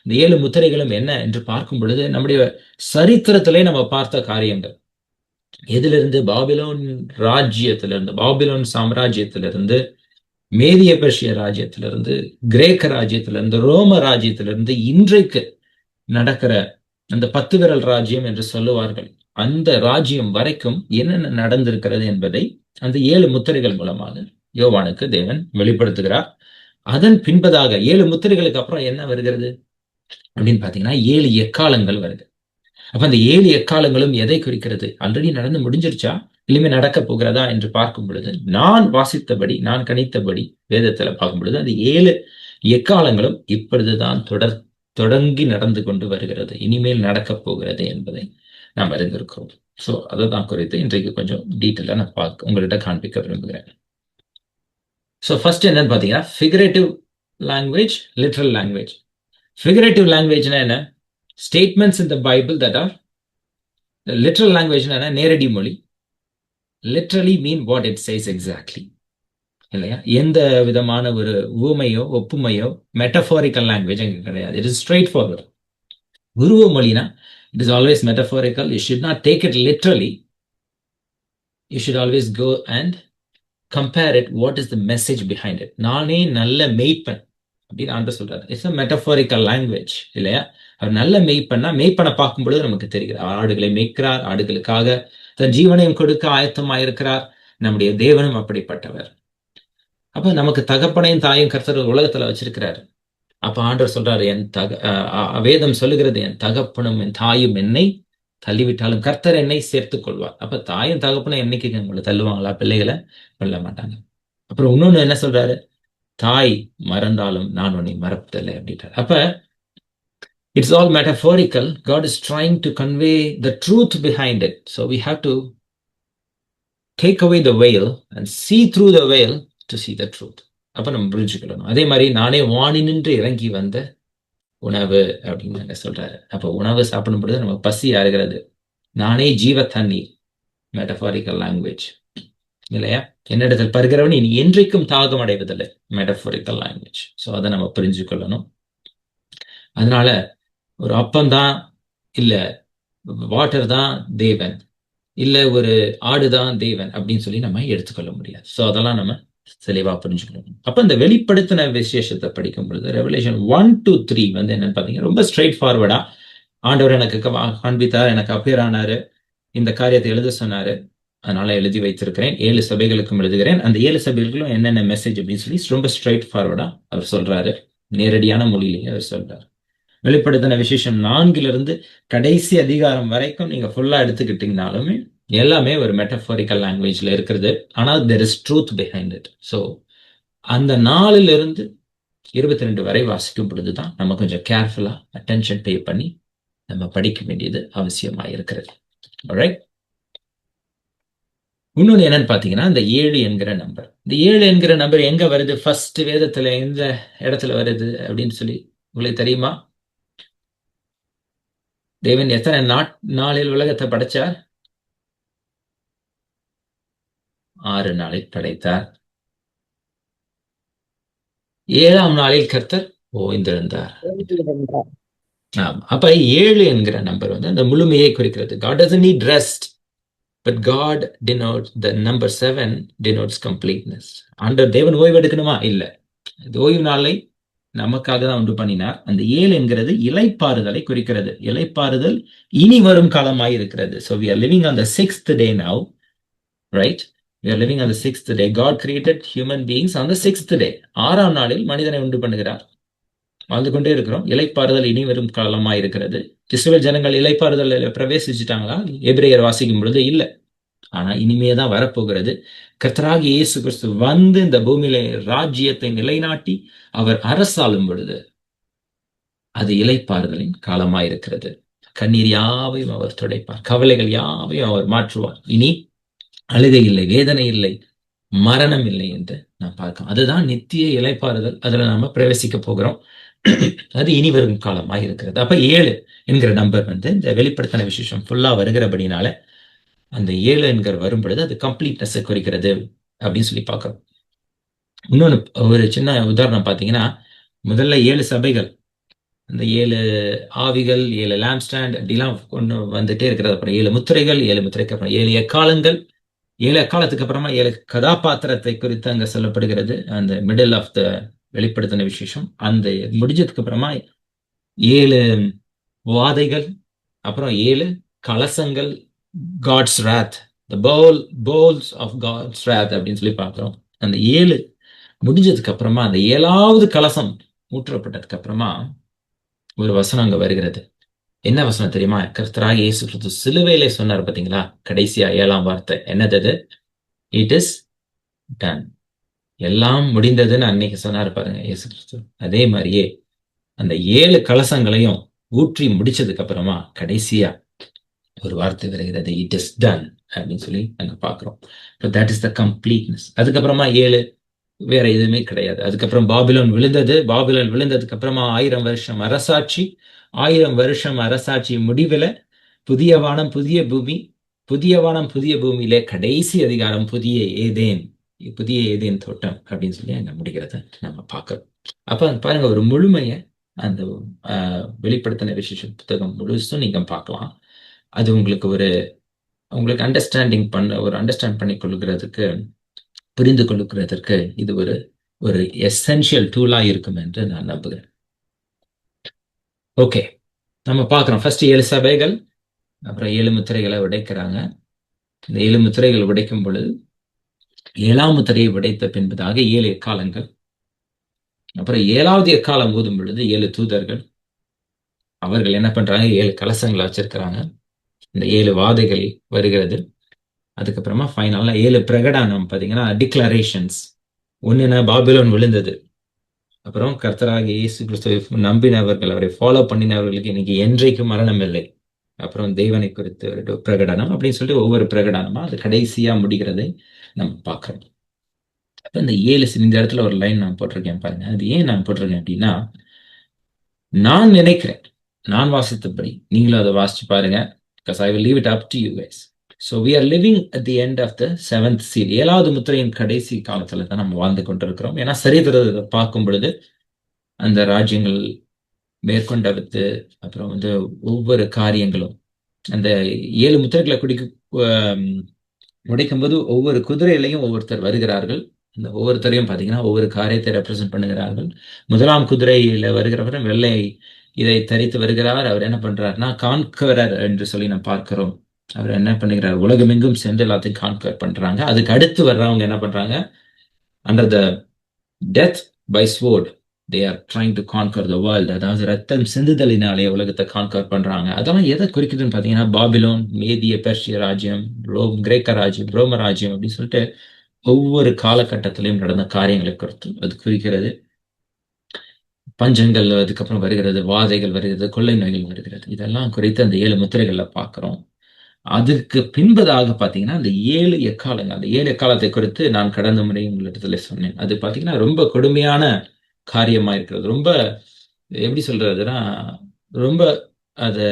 Speaker 1: இந்த 7 முத்திரைகளும் என்ன என்று பார்க்கும் பொழுது நம்முடைய சரித்திரத்திலே நம்ம பார்த்த காரியங்கள். எதிலிருந்து? பாபிலோன் ராஜ்யத்திலிருந்து, பாபிலோன் சாம்ராஜ்யத்திலிருந்து, மேதிய பெர்ஷிய ராஜ்யத்திலிருந்து, கிரேக்க ராஜ்யத்திலிருந்து, ரோம ராஜ்யத்திலிருந்து இன்றைக்கு நடக்கிற அந்த 10 விரல் ராஜ்யம் என்று சொல்லுவார்கள், அந்த ராஜ்யம் வரைக்கும் என்னென்ன நடந்திருக்கிறது என்பதை அந்த 7 முத்திரைகள் மூலமாக யோவானுக்கு தேவன் வெளிப்படுத்துகிறார். அதன் பின்பதாக 7 முத்திரைகளுக்கு அப்புறம் என்ன வருகிறது அப்படின்னு பாத்தீங்கன்னா 7 எக்காலங்கள் வருது. அப்ப அந்த 7 எக்காலங்களும் எதை குறிக்கிறது? ஆல்ரெடி நடந்து முடிஞ்சிருச்சா, இனிமே நடக்க போகிறதா என்று பார்க்கும் பொழுது, நான் வாசித்தபடி, நான் கணித்தபடி வேதத்துல பார்க்கும் பொழுது அந்த 7 எக்காலங்களும் இப்பொழுதுதான் தொடங்கி நடந்து கொண்டு வருகிறது, இனிமேல் நடக்க போகிறது என்பதை நாம் அறிந்திருக்கிறோம். ஸோ அதை தான் குறித்து இன்றைக்கு கொஞ்சம் டீட்டெயிலாக நான் உங்கள்கிட்ட காண்பிக்க விரும்புகிறேன். ஸோ ஃபர்ஸ்ட் என்னன்னு பார்த்தீங்கன்னா figurative language, literal language. Figurative லாங்குவேஜ்னா என்ன? Statements in the bible that are. Literal லாங்குவேஜ்னா என்ன? நேரடி மொழி. Literally mean what it says exactly, இல்லையா? எந்த விதமான ஒரு ஊமையோ ஒப்புமையோ மெட்டஃபாரிக்கல் லாங்குவேஜ் அங்கே கிடையாது. It is straight forward. உருவ மொழினா it is always metaphorical. You should not take it literally. You should always go and compare it. What is the message behind it? நானே நல்ல மெய்ப்பன் அப்படின்னு ஆண்டவர் சொல்றாரு. இட்ஸ் a metaphorical language, இல்லையா? அவர் நல்ல மெய்ப்பனை பார்க்கும் பொழுது நமக்கு தெரிகிறது. ஆடுகளை மேய்க்கிறார், ஆடுகளுக்காக தன் ஜீவனையும் கொடுக்க ஆயத்தமாயிருக்கிறார். நம்முடைய தேவனும் அப்படிப்பட்டவர். அப்ப நமக்கு தகப்பனையும் தாயும் கர்த்தர் உலகத்துல வச்சிருக்கிறாரு. அப்ப ஆண்டவர் சொல்றாரு, வேதம் சொல்லுகிறது, என் தகப்பனும் என் தாயும் என்னை தள்ளிவிட்டாலும் கர்த்தர் என்னை சேர்த்துக் கொள்வார். அப்ப தாயும் தகப்பனும் என்னைக்கு உங்களை தள்ளுவாங்களா? பிள்ளைகளை கொள்ள மாட்டாங்க. அப்புறம் இன்னொன்னு என்ன சொல்றாரு? தாய் மறந்தாலும் நான் உன்னை மறப்பதில்லை அப்படின்றார். அப்ப it's all metaphorical. God is trying to convey the truth behind it. So we have to take away the veil and see through the veil to see the truth. அப்ப நம்ம புரிஞ்சுக்கணும். அதே மாதிரி நானே வானினின்று இறங்கி வந்த உணவு அப்படின்னு சொல்றாரு. அப்ப உணவு சாப்பிடும் பொழுது நமக்கு பசி ஆறுகிறது. நானே ஜீவ தண்ணீர், மெட்டஃபாரிக்கல் லாங்குவேஜ், இல்லையா? என்னிடத்தில் பருகிறவன் இனி என்றைக்கும் தாகம் அடைவதில்லை, மெட்டஃபாரிக்கல் லாங்குவேஜ். ஸோ அதை நம்ம புரிஞ்சுக்கொள்ளணும். அதனால ஒரு அப்பந்தான் இல்ல வாட்டர் தான் தேவன், இல்ல ஒரு ஆடுதான் தேவன் அப்படின்னு சொல்லி நம்ம எடுத்துக்கொள்ள முடியாது. ஸோ அதெல்லாம் நம்ம தெளிவா புரிஞ்சுக்கணும். அப்ப இந்த வெளிப்படுத்தின விசேஷத்தை படிக்கும் பொழுது ரெவலேஷன் 1 to 3 என்னன்னு பாத்தீங்கன்னா ரொம்ப ஸ்ட்ரெயிட் ஃபார்வர்டா ஆண்டவர் எனக்கு காண்பித்தார், எனக்கு அப்பியர் ஆனாரு, இந்த காரியத்தை எழுத சொன்னாரு, அதனால எழுதி வைத்திருக்கிறேன், 7 சபைகளுக்கும் எழுதுகிறேன், அந்த 7 சபைகளுக்கும் என்னென்ன மெசேஜ் அப்படின்னு சொல்லி ரொம்ப ஸ்ட்ரெயிட் ஃபார்வர்டா அவர் சொல்றாரு, நேரடியான மொழியிலேயே அவர் சொல்றாரு. வெளிப்படுத்தின விசேஷம் 4 கடைசி அதிகாரம் வரைக்கும் நீங்க ஃபுல்லா எடுத்துக்கிட்டீங்கனாலுமே எல்லாமே ஒரு மெட்டஃபாரிக்கல் லாங்குவேஜ்ல இருக்கிறது. ஆனால் there is truth behind it. So அந்த 4 22 வரை வாசிக்கும் பொழுதுதான் நம்ம கொஞ்சம் கேர்ஃபுல்லா அட்டென்ஷன் பே பண்ணி நம்ம படிக்க வேண்டியது அவசியமா இருக்கிறது. Alright? இன்னொன்னு என்னன்னு பாத்தீங்கன்னா, இந்த 7 என்கிற நம்பர். இந்த 7 என்கிற நம்பர் எங்க வருது? ஃபர்ஸ்ட் வேதத்துல எந்த இடத்துல வருது அப்படின்னு சொல்லி உங்களுக்கு தெரியுமா? தேவன் எத்தனை நாளில் உலகத்தை படைச்சார்? 6 நாளில் படைத்தார். 7ஆம் நாளில் கர்த்தர் ஓய்ந்திருந்தார். அப்ப 7 என்கிற நம்பர் வந்து அந்த முழுமையை குறிக்கிறது. God doesn't need rest, but God denotes the number 7 denotes completeness. ஆண்டவர் தேவன் ஓய்வு எடுக்கணுமா? இல்ல. இந்த ஓய்வு நாளை நமக்காக தான் உண்டு பண்ணினார். அந்த 7 என்கிறது இளைப்பாறுதலை குறிக்கிறது. இளைப்பாறுதல் இனி வரும் காலமாய் இருக்கிறது. So we are living on the 6th day now, right? We are living on the 6th day. God created human beings on the 6th day. 6ஆம் நாளில் மனிதனை உண்டு பண்ணுகிறார். வாழ்ந்து கொண்டே இருக்கிறோம். இளைப்பாறுதல் இனி வரும் காலமாய் இருக்கிறது. இஸ்ரவேல் ஜனங்கள் இளைப்பாறுதல் பிரவேசிச்சுட்டாங்களா? எபிரேயர் வாசிக்கும் பொழுது இல்ல. ஆனா இனிமேதான் வரப்போகிறது. கர்த்தராகிய இயேசு கிறிஸ்து வந்து இந்த பூமியில ராஜ்யத்தை நிலைநாட்டி அவர் அரசாளும் பொழுது அது இளைப்பாறுதலின் காலமாய் இருக்கிறது. கண்ணீர் யாவையும் அவர் துடைப்பார், கவலைகள் யாவையும் அவர் மாற்றுவார். இனி அழுகை இல்லை, வேதனை இல்லை, மரணம் இல்லை என்று நான் பார்க்கிறோம். அதுதான் நித்திய இளைப்பாறுதல். அதுல நாம பிரவேசிக்க போகிறோம். அது இனி வரும் காலமாய் இருக்கிறது. அப்ப 7 என்கிற நம்பர் வந்து இந்த வெளிப்படுத்தின விசேஷம் ஃபுல்லா வருகிறபடினால அந்த 7 என்கிற வரும் பொழுது அது கம்ப்ளீட்னஸ் குறிக்கிறது அப்படின்னு சொல்லி பார்க்கிறோம். இன்னொன்னு ஒரு சின்ன உதாரணம் பார்த்தீங்கன்னா, முதல்ல 7 சபைகள், அந்த 7 ஆவிகள், 7 லேம்ப் ஸ்டாண்ட் அப்படிலாம் கொண்டு வந்துட்டே இருக்கிறது. அப்புறம் 7 முத்திரைகள், 7 முத்திரைக்கு அப்புறம் 7 எக்காலங்கள், 7 எக்காலத்துக்கு அப்புறமா 7 கதாபாத்திரத்தை குறித்து அங்க சொல்லப்படுகிறது. அந்த மிடில் ஆஃப் த வெளிப்படுத்தின விசேஷம் அந்த முடிஞ்சதுக்கு அப்புறமா 7 வாதைகள், அப்புறம் 7 கலசங்கள், God's wrath, the bowls of God's wrath அப்படின்னு சொல்லி பார்க்கிறோம். அந்த 7 முடிஞ்சதுக்கு அப்புறமா அந்த 7வது கலசம் ஊற்றப்பட்டதுக்கு அப்புறமா ஒரு வசனம் அங்க வருகிறது. என்ன வசனம் தெரியுமா? கர்த்தராகிய இயேசு கிறிஸ்து சிலுவையிலே சொன்னார் பாத்தீங்களா? கடைசியா 7ஆம் வார்த்தை என்னது? It is done. எல்லாம் முடிந்ததுன்னு அன்னைக்கு சொன்னாரு பாருங்க இயேசு கிறிஸ்து. அதே மாதிரியே அந்த 7 கலசங்களையும் ஊற்றி முடிச்சதுக்கு அப்புறமா கடைசியா ஒரு வார்த்தை வருகிறது, இட் இஸ் டன் அப்படின்னு சொல்லி நாங்க பாக்குறோம். That is the completeness. அதுக்கப்புறமா 7 வேற எதுவுமே கிடையாது. அதுக்கப்புறம் பாபிலோன் விழுந்தது. பாபிலோன் விழுந்ததுக்கு அப்புறமா 1000 வருஷம் அரசாட்சி. 1000 வருஷம் அரசாட்சி முடிவுல புதிய வானம் புதிய பூமி, புதிய வானம் புதிய பூமியிலே கடைசி அதிகாரம் புதிய ஏதேன் தோட்டம் அப்படின்னு சொல்லி அங்க முடிகிறத நம்ம பார்க்கிறோம். அப்ப பாருங்க, ஒரு முழுமைய அந்த வெளிப்படுத்தின விசேஷ புத்தகம் முழுசும் நீங்க பார்க்கலாம். அது உங்களுக்கு அண்டர்ஸ்டாண்ட் பண்ணி கொள்ளுகிறதுக்கு, புரிந்து கொள்ளுகிறதற்கு இது ஒரு எசென்ஷியல் டூலா இருக்கும் என்று நான் நம்புகிறேன். ஓகே, நம்ம பார்க்கிறோம். ஃபர்ஸ்ட் 7 சபைகள், அப்புறம் 7 முத்திரைகளை உடைக்கிறாங்க. இந்த 7 முத்திரைகள் உடைக்கும் பொழுது 7ஆம் முத்திரையை உடைத்த பின்பதாக 7 எக்காலங்கள், அப்புறம் 7வது எக்காலம் ஊதும் பொழுது 7 தூதர்கள். அவர்கள் என்ன பண்றாங்க? 7 கலசங்களை வச்சிருக்கிறாங்க. இந்த 7 வாதைகள் வருகிறது. அதுக்கப்புறமா ஃபைனலா 7 பிரகடனம் பாத்தீங்கன்னா டிக்ளரேஷன்ஸ். ஒண்ணுன்னா பாபிலோன் விழுந்தது. அப்புறம் கர்த்தராகிய இயேசு கிறிஸ்துவை நம்பினவர்கள், அவரை ஃபாலோ பண்ணினவர்களுக்கு இன்னைக்கு என்றைக்கும் மரணம் இல்லை. அப்புறம் தேவனை குறித்து ஒரு பிரகடனம் அப்படின்னு சொல்லிட்டு ஒவ்வொரு பிரகடனமா அது கடைசியா முடிகிறதை நம்ம பார்க்கிறோம். அப்ப இந்த 7 இந்த இடத்துல ஒரு லைன் நான் போட்டிருக்கேன் பாருங்க. அது ஏன் நான் போட்டிருக்கேன் அப்படின்னா, நான் நினைக்கிறேன், நான் வாசித்தபடி நீங்களும் அதை வாசிச்சு பாருங்க. because I will leave it up to you guys. So we are living at the end of the 7th seal. 7வது முத்திரையின் கடைசி காலத்துல தான் நம்ம வாழ்ந்து கொண்டிருக்கிறோம். ஏன்னா சரித்திரத்தை பார்க்கும் பொழுது அந்த ராஜ்யங்கள் மேற்கொண்டது, அப்புறம் வந்து ஒவ்வொரு காரியங்களும் அந்த 7 முத்திரைகளை உடைக்கும் போது ஒவ்வொரு குதிரையிலையும் ஒவ்வொருத்தர் வருகிறார்கள். இந்த ஒவ்வொருத்தரையும் பாத்தீங்கன்னா ஒவ்வொரு காரியத்தை ரெப்ரசென்ட் பண்ணுகிறார்கள். முதலாம் குதிரையில வருகிறவர் வெள்ளை இதை தரித்து வருகிறார். அவர் என்ன பண்றாருன்னா கான்கரர் என்று சொல்லி நம்ம பார்க்கிறோம். அவர் என்ன பண்ணுகிறார்? உலகமெங்கும் சென்று எல்லாத்தையும் கான்கர் பண்றாங்க. அதுக்கு அடுத்து வர்றவங்க என்ன பண்றாங்க? Under the death by sword they are trying to conquer the world. அதாவது ரத்தம் சிந்துதலினாலே உலகத்தை கான்கர் பண்றாங்க. அதெல்லாம் எதை குறிக்குதுன்னு பாத்தீங்கன்னா, பாபிலோன், மேதிய பெர்ஷிய ராஜ்யம், கிரேக்க ராஜ்யம், ரோம ராஜ்யம் அப்படின்னு சொல்லிட்டு ஒவ்வொரு காலகட்டத்திலையும் நடந்த காரியங்களை குறித்து அது குறிக்கிறது. பஞ்சங்கள் அதுக்கப்புறம் வருகிறது, வாதைகள் வருகிறது, கொள்ளை நோய்கள் வருகிறது. இதெல்லாம் குறித்து அந்த 7 முத்திரைகள்ல பார்க்கிறோம். அதற்கு பின்பதாக பார்த்தீங்கன்னா, அந்த 7 எக்காலங்கள், அந்த 7 எக்காலத்தை குறித்து நான் கடந்த முறை உங்களிடத்துல சொன்னேன். அது பார்த்தீங்கன்னா, ரொம்ப கொடுமையான காரியமா இருக்கிறது. ரொம்ப எப்படி சொல்றதுன்னா, ரொம்ப அது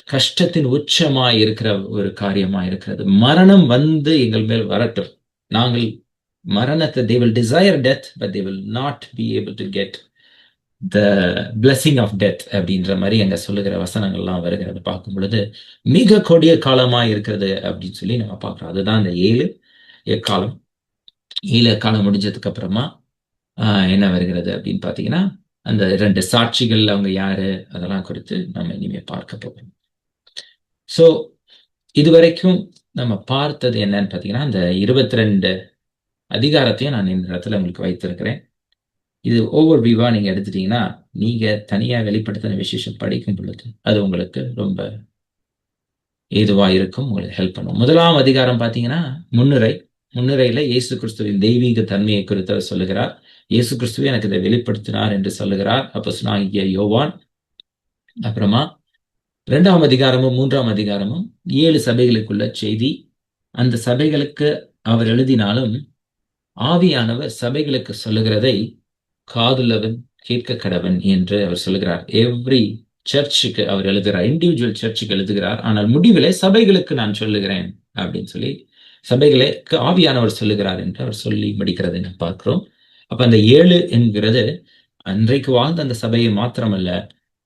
Speaker 1: கஷ்டத்தின் உச்சமா இருக்கிற ஒரு காரியமா இருக்கிறது. மரணம் வந்து எங்கள் மேல் வரட்டும். நாங்கள் மரணத்தை they will desire death, but they will not be able to get the blessing of death அப்படின்ற மாதிரி அங்க சொல்லுகிற வசனங்கள்லாம் வருகிறது பார்க்கும் பொழுது மிக கொடிய காலமா இருக்கிறது அப்படின்னு சொல்லி நம்ம பார்க்கிறோம். அதுதான் இந்த 7 எக்காலம். 7 எக்காலம் முடிஞ்சதுக்கு அப்புறமா என்ன வருகிறது அப்படின்னு பார்த்தீங்கன்னா, அந்த 2 சாட்சிகள் அவங்க யாரு அதெல்லாம் குறித்து நம்ம இனிமே பார்க்க போகிறோம். ஸோ இதுவரைக்கும் நம்ம பார்த்தது என்னன்னு பார்த்தீங்கன்னா, அந்த 22 அதிகாரத்தையும் நான் இந்த இடத்துல உங்களுக்கு வைத்திருக்கிறேன். இது ஓவர் வியூவா நீங்க எடுத்துட்டீங்கன்னா, நீங்க தனியா வெளிப்படுத்தின விசேஷம் படிக்கும் பொழுது அது உங்களுக்கு ரொம்ப ஏதுவா இருக்கும், உங்களுக்கு ஹெல்ப் பண்ணும். 1ஆம் அதிகாரம் பார்த்தீங்கன்னா, முன்னுரை. முன்னுரையில இயேசு கிறிஸ்துவின் தெய்வீக தன்மையை குறித்து அவர் சொல்லுகிறார். இயேசு கிறிஸ்துவே எனக்கு இதை வெளிப்படுத்தினார் என்று சொல்லுகிறார் அப்போஸ்தலனாகிய யோவான். அப்புறமா 2ஆம் அதிகாரமும் 3ஆம் அதிகாரமும் 7 சபைகளுக்குள்ள செய்தி. அந்த சபைகளுக்கு அவர் எழுதினாலும் ஆவியானவர் சபைகளுக்கு சொல்லுகிறதை காதுள்ளவன் கேட்க கடவன் என்று அவர் சொல்லுகிறார். எவ்ரி சர்ச்சுக்கு அவர் எழுதுகிறார், இண்டிவிஜுவல் சர்ச்சுக்கு எழுதுகிறார். ஆனால் முடிவிலே சபைகளுக்கு நான் சொல்லுகிறேன் அப்படின்னு சொல்லி சபைகளுக்கு ஆவியானவர் சொல்லுகிறார் என்று அவர் சொல்லி முடிக்கிறதை நான் பார்க்கிறோம். அப்ப அந்த 7 என்கிறது அன்றைக்கு வாழ்ந்த அந்த சபையை மாத்திரமல்ல,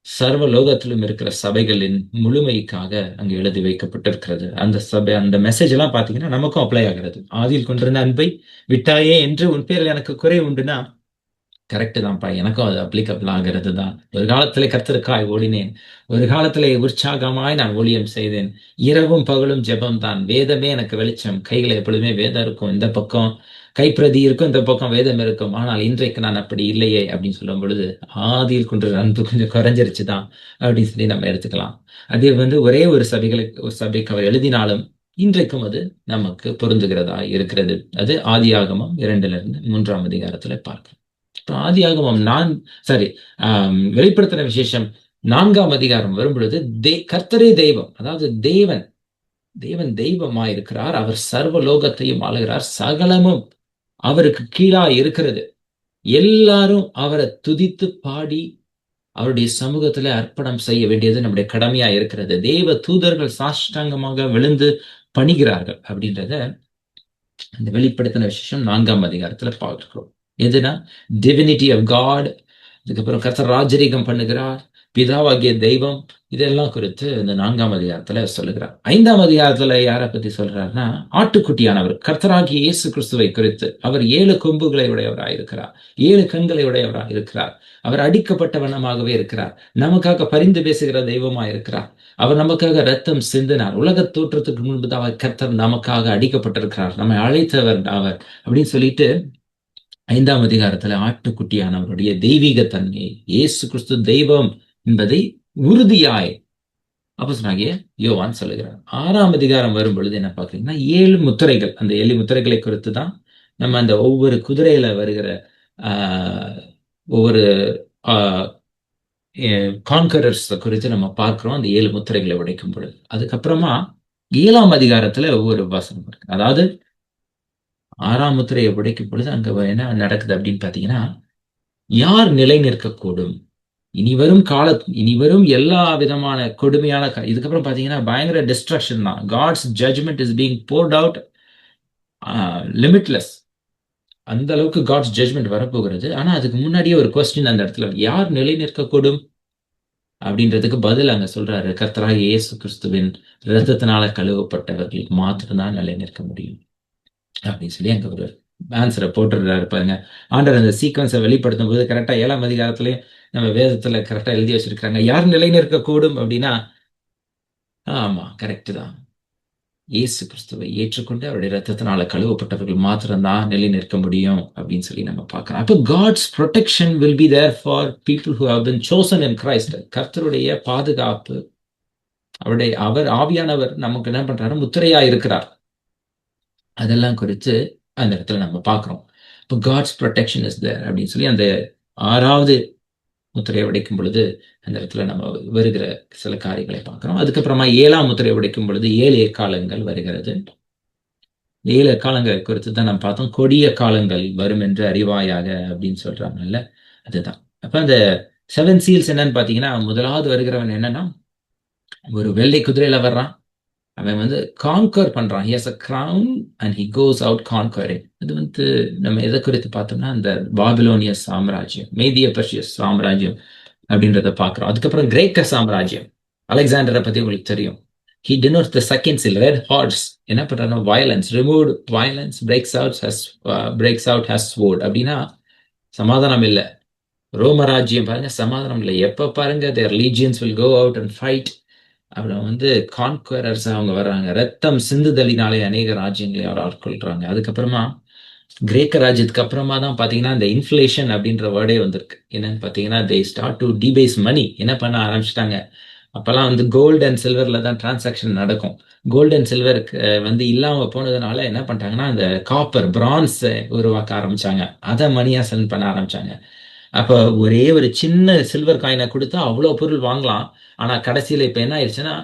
Speaker 1: சர்வ லோகத்திலும் இருக்கிற சபைகளின் முழுமைக்காக அங்கு எழுதி வைக்கப்பட்டிருக்கிறது. அந்த சபை அந்த மெசேஜ் எல்லாம் பாத்தீங்கன்னா நமக்கும் அப்ளை ஆகிறது. ஆதியில் கொண்டிருந்த அன்பை விட்டாயே என்று உன் பேரில் எனக்கு குறை உண்டுனா கரெக்ட் தான்ப்பா, எனக்கும் அது அப்ளிகபிள் ஆகிறது தான். ஒரு காலத்திலே கர்த்தருக்காய் ஓடினேன், ஒரு காலத்திலே உற்சாகமாய் நான் ஊழியம் செய்தேன், இரவும் பகலும் ஜெபம் தான், வேதமே எனக்கு வெளிச்சம், கைகளை எப்பொழுதுமே வேதம் இருக்கும், இந்த பக்கம் கைப்பிரதி இருக்கும், இந்த பக்கம் வேதம் இருக்கும். ஆனால் இன்றைக்கு நான் அப்படி இல்லையே அப்படின்னு சொல்லும் பொழுது ஆதியில் கொண்டு அன்பு கொஞ்சம் குறைஞ்சிருச்சு தான் அப்படின்னு சொல்லி நம்ம எடுத்துக்கலாம். அது வந்து ஒரே ஒரு சபைக்கு அவர் எழுதினாலும் இன்றைக்கும் அது நமக்கு பொருந்துகிறதா இருக்கிறது. அது ஆதியாகமம் 2-3 அதிகாரத்துல பார்க்கலாம். ஆதியாகமம் வெளிப்படுத்தின விசேஷம் 4ஆம் அதிகாரம் வரும் பொழுது கர்த்தரே தெய்வம், அதாவது தேவன் தெய்வமா இருக்கிறார். அவர் சர்வ லோகத்தையும் ஆளுகிறார், சகலமும் அவருக்கு கீழா இருக்கிறது. எல்லாரும் அவரை துதித்து பாடி அவருடைய சமூகத்துல அர்ப்பணம் செய்ய வேண்டியது நம்முடைய கடமையா இருக்கிறது. தேவ தூதர்கள் சாஷ்டாங்கமாக விழுந்து பணிகிறார்கள் அப்படின்றத அந்த வெளிப்படுத்தின விசேஷம் 4ஆம் அதிகாரத்துல பார்க்கிறோம். எதுனா டிவினிட்டி ஆஃப் காட், அதுக்கப்புறம் கர்த்தர் ராஜரீகம் பண்ணுகிறார், பிதாவாகிய தெய்வம், இதெல்லாம் குறித்து இந்த 4ஆம் அதிகாரத்துல சொல்லுகிறார். 5ஆம் அதிகாரத்துல யாரை பத்தி சொல்றாருன்னா, ஆட்டுக்குட்டியானவர் கர்த்தராகிய இயேசு கிறிஸ்துவை குறித்து. அவர் 7 கொம்புகளை உடையவராயிருக்கிறார், 7 கண்களை உடையவராயிருக்கிறார். அவர் அடிக்கப்பட்ட வண்ணமாகவே இருக்கிறார், நமக்காக பரிந்து பேசுகிற தெய்வமா இருக்கிறார். அவர் நமக்காக ரத்தம் சிந்தினார், உலக தோற்றத்துக்கு முன்பதாக கர்த்தர் நமக்காக அடிக்கப்பட்டிருக்கிறார், நம்மை அழைத்தவர் அவர் அப்படின்னு சொல்லிட்டு 5ஆம் அதிகாரத்துல ஆட்டுக்குட்டியானவருடைய தெய்வீக தன்மை, இயேசு கிறிஸ்து தெய்வம் என்பதை உறுதியாய் அப்போஸ்தலனாகிய யோவான் சொல்லுகிறார். 6ஆம் அதிகாரம் வரும் பொழுது என்ன பார்க்குறீங்கன்னா, 7 முத்திரைகள். அந்த 7 முத்திரைகளை குறித்து தான் நம்ம அந்த ஒவ்வொரு குதிரையில வருகிற ஒவ்வொரு கான்கரர்ஸ் குறித்து நம்ம பார்க்கிறோம், அந்த 7 முத்திரைகளை உடைக்கும் பொழுது. அதுக்கப்புறமா 7ஆம் அதிகாரத்துல ஒவ்வொரு வசனம் இருக்கு. அதாவது 6ஆம் முத்திரையை உடைக்கும் பொழுது அங்க என்ன நடக்குது அப்படின்னு பாத்தீங்கன்னா, யார் நிலை நிற்கக்கூடும், இனி வரும் எல்லா விதமான கொடுமையான இதுக்கப்புறம் பாத்தீங்கன்னா பயங்கர டிஸ்ட்ரக்ஷன் தான். God's judgement is being poured out limitless. அந்த அளவுக்கு காட்ஸ் ஜட்ஜ்மெண்ட் வரப்போகிறது. ஆனா அதுக்கு முன்னாடியே ஒரு கொஸ்டின் அந்த இடத்துல, யார் நிலை நிற்கக்கூடும் அப்படின்றதுக்கு பதில் அங்க சொல்றாரு, கர்த்தராகிய இயேசு கிறிஸ்துவின் இரத்தத்தினால கழுவப்பட்டவர்களுக்கு மாத்திரம்தான் நிலை நிற்க முடியும் அப்படின்னு சொல்லி அங்க ஒரு ஆன்சரை போட்டுறாரு பாருங்க. ஆண்டவர் அந்த சீக்வன்ஸை வெளிப்படுத்தும் போது கரெக்டா 7ஆம் அதிகாரத்திலயும் நம்ம வேதத்துல கரெக்டா எழுதி வச்சிருக்காங்க. யார் நிலை நிற்க கூடும் அப்படின்னா, ஆமா கரெக்ட் தான், இயேசு கிறிஸ்துவை ஏற்றுக்கொண்டு அவருடைய ரத்தத்தினால கழுவப்பட்டவர்கள் மாத்திரம்தான் நிலை நிற்க முடியும் அப்படின்னு சொல்லி நம்ம பார்க்கிறோம். அப்போ God's protection will be there for people who have been chosen in Christ. கர்த்தருடைய பாதுகாப்பு, அவர் ஆவியானவர் நமக்கு என்ன பண்றாரு, முத்திரையா இருக்கிறார். அதெல்லாம் குறித்து அந்த இடத்துல நம்ம பார்க்கிறோம். இப்போ காட்ஸ் ப்ரொடெக்ஷன் இஸ் தேர் அப்படின்னு சொல்லி அந்த 6ஆவது முத்திரையை உடைக்கும் பொழுது அந்த இடத்துல நம்ம வருகிற சில காரியங்களை பார்க்கிறோம். அதுக்கப்புறமா 7ஆம் முத்திரையை உடைக்கும் பொழுது 7 எக்காலங்கள் வருகிறது. 7 எக்காலங்கள் குறித்து தான் நம்ம பார்த்தோம். கொடிய காலங்கள் வரும் என்று அறிவாயாக அப்படின்னு சொல்றாங்கல்ல, அதுதான். அப்ப அந்த 7 சீல்ஸ் என்னன்னு பாத்தீங்கன்னா, முதலாவது வருகிறவன் என்னன்னா, ஒரு வெள்ளை குதிரையில வர்றான். அவன் வந்து கான்கர் பண்றான். He has a crown and he goes out conquering. இது வந்து நம்ம எதை குறித்து பார்த்தோம்னா, அந்த பாபிலோனிய சாம்ராஜ்யம், மேதிய பெர்ஷிய சாம்ராஜ்யம் அப்படின்றத பார்க்கிறோம். அதுக்கப்புறம் கிரேக்க சாம்ராஜ்யம், அலெக்சாண்டரை பத்தி உங்களுக்கு தெரியும். He denotes the second seal, red horse. என்ன பண்றாருன்னா, violence, removed violence, breaks out has sword. அப்படின்னா சமாதானம் இல்லை. ரோம ராஜ்யம் பாருங்க, சமாதானம் இல்லை. எப்ப பாருங்க their legions will go out and fight. அப்புறம் வந்து கான்குவரர்ஸ் அவங்க வர்றாங்க. ரத்தம் சிந்துதலினாலே அநேக ராஜ்யங்களை அவர் ஆட்கொள்றாங்க. அதுக்கப்புறமா கிரேக்க ராஜ்யத்துக்கு அப்புறமா தான் பாத்தீங்கன்னா இந்த இன்ஃபிளேஷன் அப்படின்ற வேர்டே வந்திருக்கு. என்னன்னு பாத்தீங்கன்னா they start to debase money. என்ன பண்ண ஆரம்பிச்சிட்டாங்க, அப்பெல்லாம் வந்து கோல்டு அண்ட் சில்வர்ல தான் டிரான்சாக்ஷன் நடக்கும். கோல்டு அண்ட் சில்வர் வந்து இல்லாம போனதுனால என்ன பண்ணிட்டாங்கன்னா, அந்த காப்பர் பிரான்ஸ் உருவாக்க ஆரம்பிச்சாங்க. அதை மணியா சென்ட் பண்ண ஆரம்பிச்சாங்க. அப்ப ஒரே ஒரு சின்ன சில்வர் காயினை கொடுத்தா அவ்வளோ பொருள் வாங்கலாம். ஆனா கடைசியில இப்ப என்ன ஆயிடுச்சுன்னா,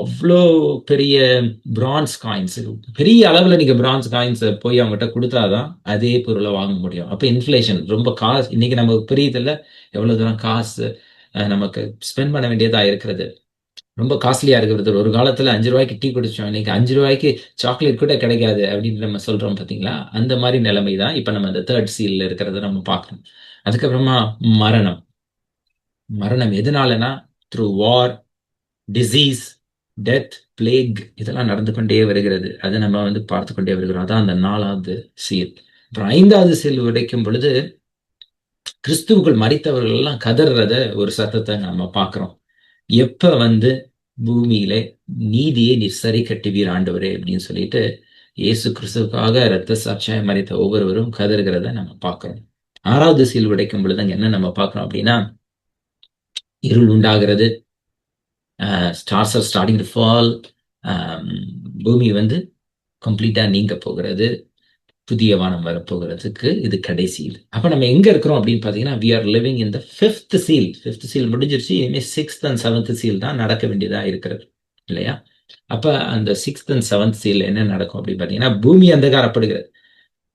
Speaker 1: அவ்வளோ பெரிய பிரான்ஸ் காயின்ஸ், பெரிய அளவுல நீங்க பிரான்ஸ் காயின்ஸ் போய் அவங்ககிட்ட கொடுத்தாதான் அதே பொருளை வாங்க முடியும். அப்ப இன்ஃபிளேஷன் ரொம்ப காசு, இன்னைக்கு நமக்கு புரியுதுல்ல எவ்வளவு தூரம் காசு நமக்கு ஸ்பெண்ட் பண்ண வேண்டியதா இருக்கிறது. ரொம்ப காஸ்ட்லியா இருக்கிறது. ஒரு காலத்துல 5 ரூபாய்க்கு டீ குடிச்சோம், இன்னைக்கு 5 ரூபாய்க்கு சாக்லேட் கூட கிடைக்காது அப்படின்னு நம்ம சொல்றோம் பாத்தீங்களா. அந்த மாதிரி நிலைமை தான் இப்ப நம்ம அந்த தேர்ட் சீல்ல இருக்கிறத நம்ம பார்க்கணும். அதுக்கப்புறமா மரணம். மரணம் எதனாலனா, த்ரூ வார், டிசீஸ், டெத், பிளேக், இதெல்லாம் நடந்து கொண்டே வருகிறது. அதை நம்ம வந்து பார்த்து கொண்டே வருகிறோம். அதான் அந்த 4வது சீல். அப்புறம் 5வது சீல் உடைக்கும் பொழுது கிறிஸ்துவுக்குள் மரித்தவர்கள் எல்லாம் கதறத ஒரு சத்தத்தை நம்ம பார்க்கிறோம். எப்ப வந்து பூமியிலே நீதியை நீர் சரி கட்டுவீர் ஆண்டவரே அப்படின்னு சொல்லிட்டு இயேசு கிறிஸ்துவுக்காக இரத்த சாட்சியாய் மரித்த ஒவ்வொருவரும் கதறுகிறத நம்ம பார்க்கிறோம். 6வது சீல் உடைக்கும் பொழுது அங்க என்ன நம்ம பார்க்கிறோம் அப்படின்னா, இருள் உண்டாகிறது, stars are starting to fall, பூமி வந்து கம்ப்ளீட்டா நீங்க போகிறது, புதிய வானம் வரப்போகிறதுக்கு இது கடைசி. அப்ப நம்ம எங்க இருக்கிறோம் அப்படின்னு பாத்தீங்கன்னா, we are living in the 5th seal. 5th seal முடிஞ்சிருச்சு. இனிமே 6th and 7th seal தான் நடக்க வேண்டியதா இருக்கிறது இல்லையா. அப்ப அந்த 6th and 7th seal என்ன நடக்கும் அப்படின்னு பாத்தீங்கன்னா, பூமி அந்தகாரப்படுகிறது,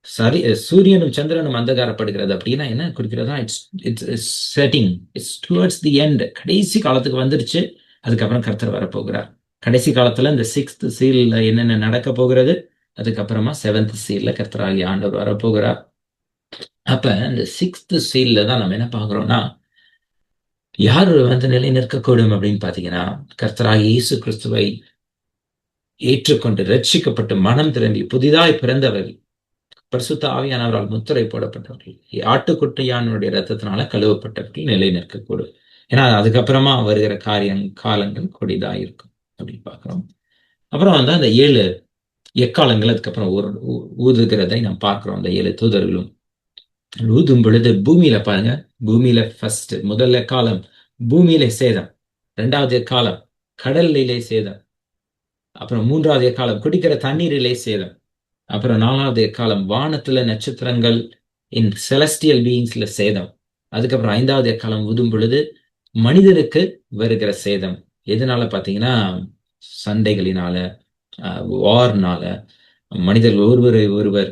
Speaker 1: சரி சூரியனும் சந்திரனும் அந்தகாரப்படுகிறது. அப்படின்னா என்ன குறிக்கிறதா, it's setting, it's towards the end, கடைசி காலத்துக்கு வந்துருச்சு. அதுக்கப்புறம் கர்த்தர் வரப்போகிறார். கடைசி காலத்துல இந்த 6th சீல்ல என்னென்ன நடக்க போகிறது, அதுக்கப்புறமா 7th சீல்ல கர்த்தராகிய ஆண்டவர் வரப்போகிறார். அப்ப இந்த 6th சீல்ல தான் நம்ம என்ன பார்க்கிறோம்னா, யார் வந்து நிலை நிற்கக்கூடும் அப்படின்னு பாத்தீங்கன்னா, கர்த்தராகிய இயேசு கிறிஸ்துவை ஏற்றுக்கொண்டு ரட்சிக்கப்பட்டு மனம் திரும்பி புதிதாய் பிறந்தவர்கள், பரிசுத்த ஆவியானவரால் முத்திரை போடப்பட்டவர்கள், ஆட்டுக்குட்டியானுடைய ரத்தத்தினால கழுவப்பட்டவர்கள் நிலை நிற்கக்கூடும். ஏன்னா அதுக்கப்புறமா வருகிற காலங்கள் கொடிதா இருக்கும் அப்படின்னு பார்க்கிறோம். அப்புறம் வந்து அந்த 7 எக்காலங்கள் அதுக்கப்புறம் ஊதுகிறதை நாம் பார்க்கிறோம். அந்த 7 தூதர்களும் ஊதும் பொழுது பூமியில பாருங்க, பூமியில ஃபர்ஸ்ட் முதல் எக்காலம் பூமியிலே சேதம், 2வது எக்காலம் கடலிலே சேதம், அப்புறம் 3வது எக்காலம் குடிக்கிற தண்ணீரிலே சேதம், அப்புறம் 4வது எக்காலம் வானத்துல நட்சத்திரங்கள் இன் செலஸ்டியல் பீயிங்ஸ்ல சேதம், அதுக்கப்புறம் 5வது எக்காலம் ஊதும் பொழுது மனிதனுக்கு வருகிற சேதம். எதனால பாத்தீங்கன்னா, சண்டைகளினால, வார்னால, மனிதர்கள் ஒருவர்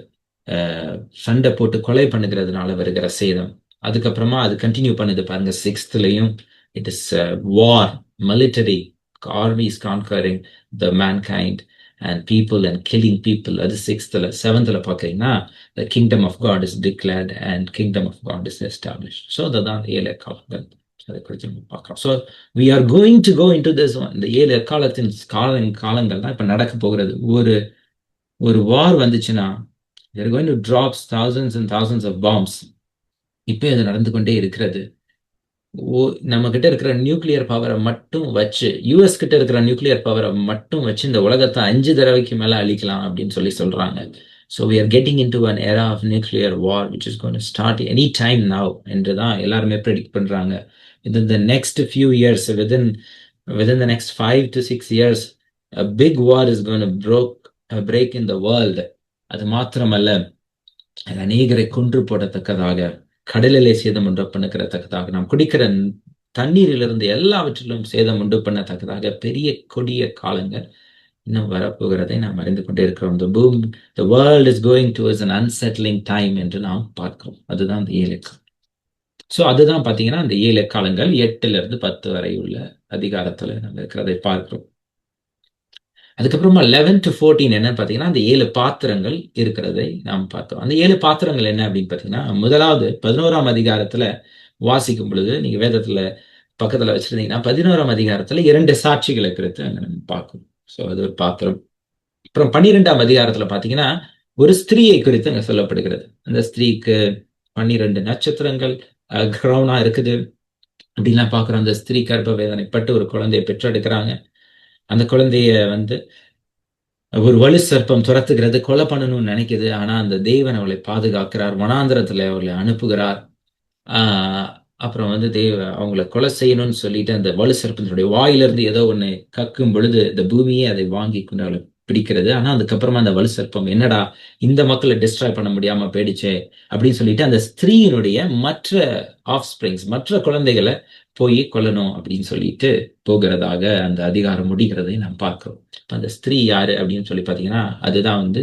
Speaker 1: சண்டை போட்டு கொலை பண்ணுகிறதுனால வருகிற சேதம். அதுக்கப்புறமா அது கண்டினியூ பண்ணுது பாருங்க 6thலையும். It is war, military, armies conquering the mankind and people and killing people. அது 6thல. 7thல பாத்தீங்கன்னா the kingdom of God is declared and kingdom of God is established. So அதுதான் 7 காலங்கள். அதை குறித்து நம்ம பார்க்கிறோம். So we are going to go into this one. இந்த 7 காலத்தின் காலங்கள் தான் இப்ப நடக்க போகிறது. ஒரு வார் வந்துச்சுன்னா, they're going to drop thousands and thousands of bombs. இப்போ இது நடந்து கொண்டே இருக்கிறது. நம்ம கிட்ட இருக்கிற நியூக்ளியர் பவரை மட்டும் வச்சு, யூஎஸ் கிட்ட இருக்கிற நியூக்ளியர் பவரை மட்டும் வச்சு இந்த உலகத்தை 5 தடவைக்கு மேல அழிக்கலாம் அப்படின்னு சொல்றாங்க. So we are getting into an era of nuclear war which is going to start any time now என்றுதான் எல்லாருமே predict பண்றாங்க. Within the next few years, within the next 5 to 6 years, a big war is going to break in the world. அது மாத்திரமல்ல, அநேகரை கொன்று போடத்தக்கதாக கடலிலே சேதம் உண்டு பண்ணத்தக்கதாக, நாம் குடிக்கிற தண்ணீரிலிருந்து எல்லாவற்றிலும் சேதம் உண்டு பண்ணத்தக்கதாக பெரிய கொடிய காலங்கள் இன்னும் வரப்போகிறதை நாம் அறிந்து கொண்டே இருக்கிறோம். The world is going towards an unsettling time என்று நாம் பார்க்கிறோம். அதுதான் அந்த 7 காலம். ஸோ அதுதான் பார்த்தீங்கன்னா அந்த 7 காலங்கள் 8ல இருந்து 10 வரை உள்ள அதிகாரத்துல நம்ம இருக்கிறதை பார்க்கிறோம். அதுக்கப்புறமா 11 to 14 என்னன்னு பார்த்தீங்கன்னா அந்த 7 பாத்திரங்கள் இருக்கிறதை நாம் பார்த்தோம். அந்த 7 பாத்திரங்கள் என்ன அப்படின்னு பார்த்தீங்கன்னா, முதலாவது 11ஆம் அதிகாரத்துல வாசிக்கும் பொழுது, நீங்க வேதத்துல பக்கத்துல வச்சிருந்தீங்கன்னா 11ஆம் அதிகாரத்துல 2 சாட்சிகளை குறித்து அங்க நம்ம பார்க்கணும். ஸோ அது ஒரு பாத்திரம். அப்புறம் 12ஆம் அதிகாரத்துல பாத்தீங்கன்னா ஒரு ஸ்திரீயை குறித்து அங்க சொல்லப்படுகிறது. அந்த ஸ்திரீக்கு 12 நட்சத்திரங்கள் கிரௌனா இருக்குது அப்படின்லாம் பாக்குறோம். அந்த ஸ்திரீ கர்ப்ப வேதனைப்பட்டு ஒரு குழந்தையை பெற்றெடுக்கிறாங்க. அந்த குழந்தைய ஒரு வலு சர்ப்பம் துரத்துகிறது, கொலை பண்ணணும்னு நினைக்குது. ஆனா அந்த தேவன் அவளை பாதுகாக்கிறார், வனாந்திரத்துல அவளை அனுப்புகிறார். அப்புறம் அவங்களை கொலை செய்யணும்னு சொல்லிட்டு அந்த வலு சர்ப்பத்தினுடைய வாயிலிருந்து ஏதோ ஒண்ணு கக்கும் பொழுது இந்த பூமியே அதை வாங்கி கொண்டு அவளை பிடிக்கிறது. ஆனா அதுக்கப்புறமா அந்த வலு சர்ப்பம், என்னடா இந்த மக்களை டிஸ்ட்ராய் பண்ண முடியாம போயிடுச்சே அப்படின்னு சொல்லிட்டு அந்த ஸ்திரீயினுடைய மற்ற ஆஃப்ஸ்பிரிங்ஸ், மற்ற குழந்தைகளை போய் கொல்லணும் அப்படின்னு சொல்லிட்டு போகிறதாக அந்த அதிகாரம் முடிகிறதை நாம் பார்க்கிறோம். அந்த ஸ்திரீ யாரு அப்படின்னு சொல்லி பாத்தீங்கன்னா, அதுதான்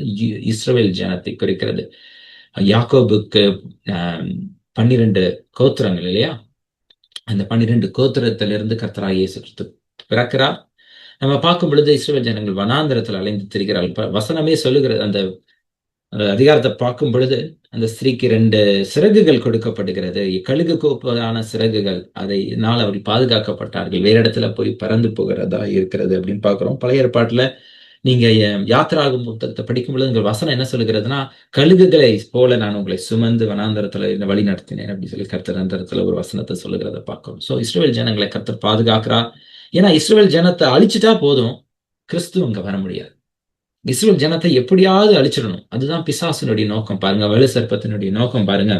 Speaker 1: இஸ்ரவேல் ஜனத்தை குறிக்கிறது. யாக்கோபுக்கு 12 கோத்திரங்கள் இல்லையா, அந்த 12 கோத்திரத்திலிருந்து கர்த்தராகிய இயேசு கிறிஸ்து பிறக்கிறார். நம்ம பார்க்கும் பொழுது இஸ்ரவேல் ஜனங்கள் வனாந்திரத்தில் அலைந்து திரிகிறார்கள். வசனமே சொல்லுகிறது, அந்த அதிகாரத்தை பார்க்கும் பொழுது அந்த ஸ்திரீக்கு 2 சிறகுகள் கொடுக்கப்படுகிறது, கழுகு கோப்பதான சிறகுகள். அதனால் அவர்கள் பாதுகாக்கப்பட்டார்கள், வேற இடத்துல போய் பறந்து போகிறதா இருக்கிறது அப்படின்னு பார்க்கிறோம். பழைய ஏற்பாட்டுல நீங்க யாத்திராகும் புத்தகத்தை படிக்கும் பொழுது உங்கள் வசனம் என்ன சொல்லுகிறதுனா, கழுகுகளை போல நான் உங்களை சுமந்து வனாந்தரத்துல வழி நடத்தினேன் அப்படின்னு சொல்லி கர்த்தர் அந்த இடத்துல ஒரு வசனத்தை சொல்லுகிறத பார்க்கிறோம். சோ இஸ்ரவேல் ஜனங்களை கர்த்தர் பாதுகாக்கிறார். ஏன்னா இஸ்ரவேல் ஜனத்தை அழிச்சுட்டா போதும், கிறிஸ்து அங்க வர முடியாது. இஸ்ரவேல் ஜனத்தை எப்படியாவது அழிச்சிடணும், அதுதான் பிசாசினுடைய நோக்கம். பாருங்க, வலு சர்ப்பத்தினுடைய நோக்கம் பாருங்க.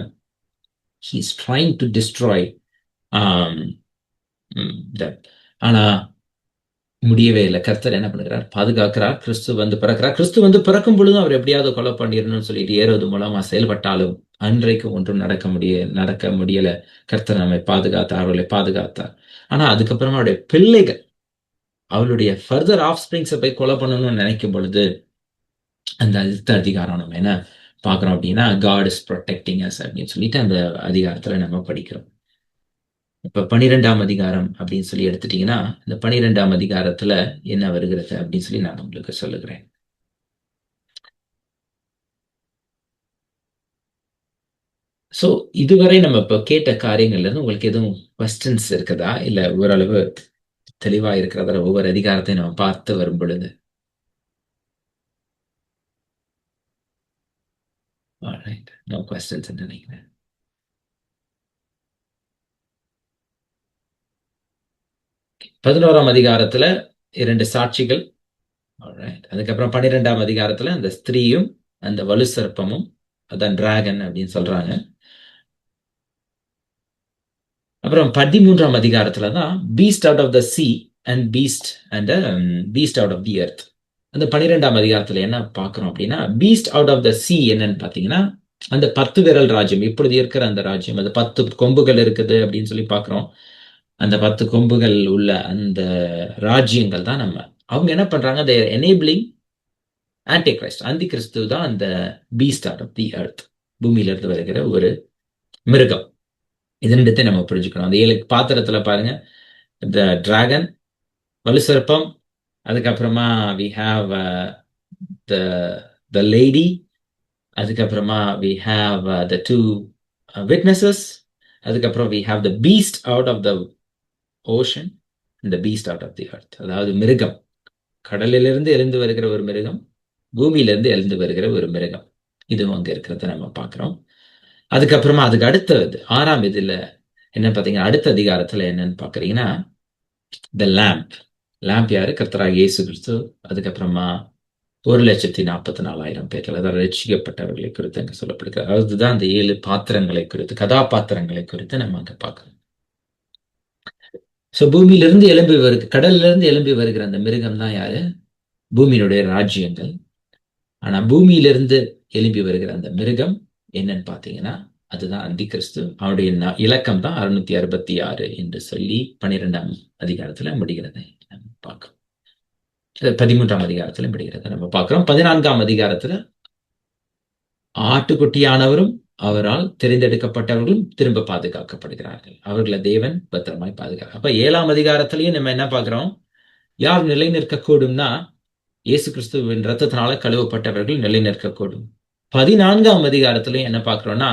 Speaker 1: He is trying to destroy them. ஆனா முடியவே இல்லை. கர்த்தர் என்ன பண்ணுகிறார், பாதுகாக்கிறார். கிறிஸ்து பிறக்கிறார். கிறிஸ்து பிறக்கும் பொழுதும் அவர் எப்படியாவது கொலை பண்ணிடணும்னு சொல்லிட்டு ஏறுவது மூலமா செயல்பட்டாலும் அன்றைக்கு ஒன்றும் நடக்க முடியல. கர்த்தர் நம்மை பாதுகாத்தார், அவர்களை பாதுகாத்தார். ஆனா அதுக்கப்புறமா அவருடைய பிள்ளைகள், அவளுடைய ஃபர்தர் ஆஃப் ஸ்பிரிங்ஸை போய் கொலை பண்ணணும்னு நினைக்கும் பொழுது அந்த அடுத்த அதிகாரம் நம்ம என்ன பார்க்கிறோம் அப்படின்னா, God is protecting us அப்படின்னு சொல்லிட்டு அந்த அதிகாரத்துல நம்ம படிக்கிறோம். இப்ப 12ஆம் அதிகாரம் அப்படின்னு சொல்லி எடுத்துட்டீங்கன்னா, இந்த 12ஆம் அதிகாரத்துல என்ன வருகிறது அப்படின்னு சொல்லி நான் உங்களுக்கு சொல்லுகிறேன். சோ இதுவரை நம்ம இப்ப கேட்ட காரியங்கள்ல இருந்து உங்களுக்கு எதுவும் கொஸ்டின்ஸ் இருக்குதா, இல்ல ஓரளவு தெளிவா இருக்கிறதா ஒவ்வொரு அதிகாரத்தையும் நம்ம பார்த்து வரும் பொழுது? நோ கொஸ்டின்ஸ் நினைக்கிறேன். பதினோராம் அதிகாரத்துல 2 சாட்சிகள். அதுக்கப்புறம் 12ஆம் அதிகாரத்துல அந்த ஸ்திரீயும் அந்த வலு சர்ப்பமும், அதான் டிராகன் அப்படின்னு சொல்றாங்க. அப்புறம் 13ஆம் அதிகாரத்துலதான் beast out of the sea and beast out of the earth. அந்த 12ஆம் அதிகாரத்துல என்ன பார்க்கிறோம் அப்படின்னா, beast out of the sea என்னன்னு பாத்தீங்கன்னா, அந்த 10 விரல் ராஜ்யம், இப்பொழுது இருக்கிற அந்த ராஜ்யம், அந்த 10 கொம்புகள் இருக்குது அப்படின்னு சொல்லி பார்க்கிறோம். அந்த 10 கொம்புகள் உள்ள அந்த ராஜ்யங்கள் தான் அவங்க என்ன பண்றாங்க, they are enabling antichrist, அந்தி கிறிஸ்து தான் அந்த beast out of the earth, பூமியில இருந்து வருகிற ஒரு மிருகம். இதனிடத்தை நம்ம புரிஞ்சுக்கணும். அந்த 7 பாத்திரத்துல பாருங்க, the dragon, வலு சர்ப்பம், அதுக்கப்புறமா we have the lady, அதுக்கப்புறமா we have the 2 witnesses, அதுக்கப்புறம் we have the beast out of the ocean and the beast out of the earth. அதாவது மிருகம், கடலிலிருந்து எழுந்து வருகிற ஒரு மிருகம், பூமியிலிருந்து எழுந்து வருகிற ஒரு மிருகம். இதுவும் அங்க இருக்கிறத நம்ம பார்க்கிறோம். அதுக்கப்புறமா அதுக்கு அடுத்தது 6ஆம் இதுல என்ன பாத்தீங்கன்னா, அடுத்த அதிகாரத்துல என்னன்னு பாக்குறீங்கன்னா, the lamp யாரு, கர்த்தராகிய இயேசு கிறிஸ்து. அதுக்கப்புறமா 1,44,000 பேர்கள், அதாவது ரட்சிக்கப்பட்டவர்களை குறித்து அங்க சொல்லப்படுகிறது. அதுதான் அந்த 7 பாத்திரங்களை குறித்து, கதாபாத்திரங்களை குறித்து நம்ம அங்க பார்க்கிறோம். சோ பூமியிலிருந்து கடல்ல இருந்து எழும்பி வருகிற அந்த மிருகம் தான் யாரு, பூமியினுடைய ராஜ்யங்கள். ஆனா பூமியிலிருந்து எழும்பி வருகிற அந்த மிருகம் என்னன்னு பாத்தீங்கன்னா, அதுதான் அந்தி கிறிஸ்து. அவனுடைய இலக்கம் தான் 666 என்று சொல்லி 12ஆம் அதிகாரத்துல முடிகிறதை நம்ம பார்க்கிறோம். 13ஆம் அதிகாரத்துல முடிகிறதை நம்ம பார்க்கிறோம். 14ஆம் அதிகாரத்துல ஆட்டுக்குட்டியானவரும் அவரால் தெரிந்தெடுக்கப்பட்டவர்களும் திரும்ப பாதுகாக்கப்படுகிறார்கள். அவர்களை தேவன் பத்திரமாய் பாதுகாக்க. அப்ப 7ஆம் அதிகாரத்திலயும் நம்ம என்ன பார்க்கிறோம்? யார் நிலை நிற்கக்கூடும்னா இயேசு கிறிஸ்துவின் ரத்தத்தினால கழுவப்பட்டவர்கள் நிலை நிற்கக்கூடும். 14ஆம் அதிகாரத்திலயும் என்ன பார்க்கிறோம்னா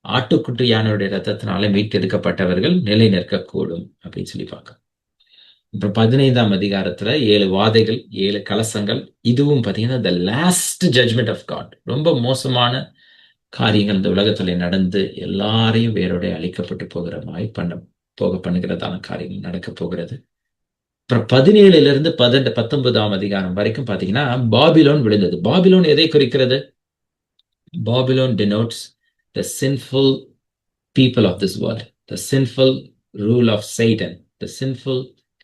Speaker 1: ஆட்டுக்குட்டியானவருடைய ரத்தத்தினால மீட்டெடுக்கப்பட்டவர்கள் நிலை நிற்கக்கூடும் அப்படின்னு சொல்லி பார்க்கிறோம். இப்ப 15ஆம் அதிகாரத்துல 7 வாதைகள், 7 கலசங்கள். இதுவும் பாத்தீங்கன்னா the last judgment of God. ரொம்ப மோசமான காரியங்கள் இந்த உலகத்துல நடந்து எல்லாரையும் வேரோட அழிக்கப்பட்டு போகிற மாதிரி பண்ணுகிறதான காரியங்கள் நடக்க போகிறது. அப்புறம் 17 19ஆம் அதிகாரம் வரைக்கும் பாத்தீங்கன்னா பாபிலோன் விழுந்தது. பாபிலோன் எதை குறிக்கிறது? Babylon denotes the sinful people of this world, the sinful rule of Satan, the sinful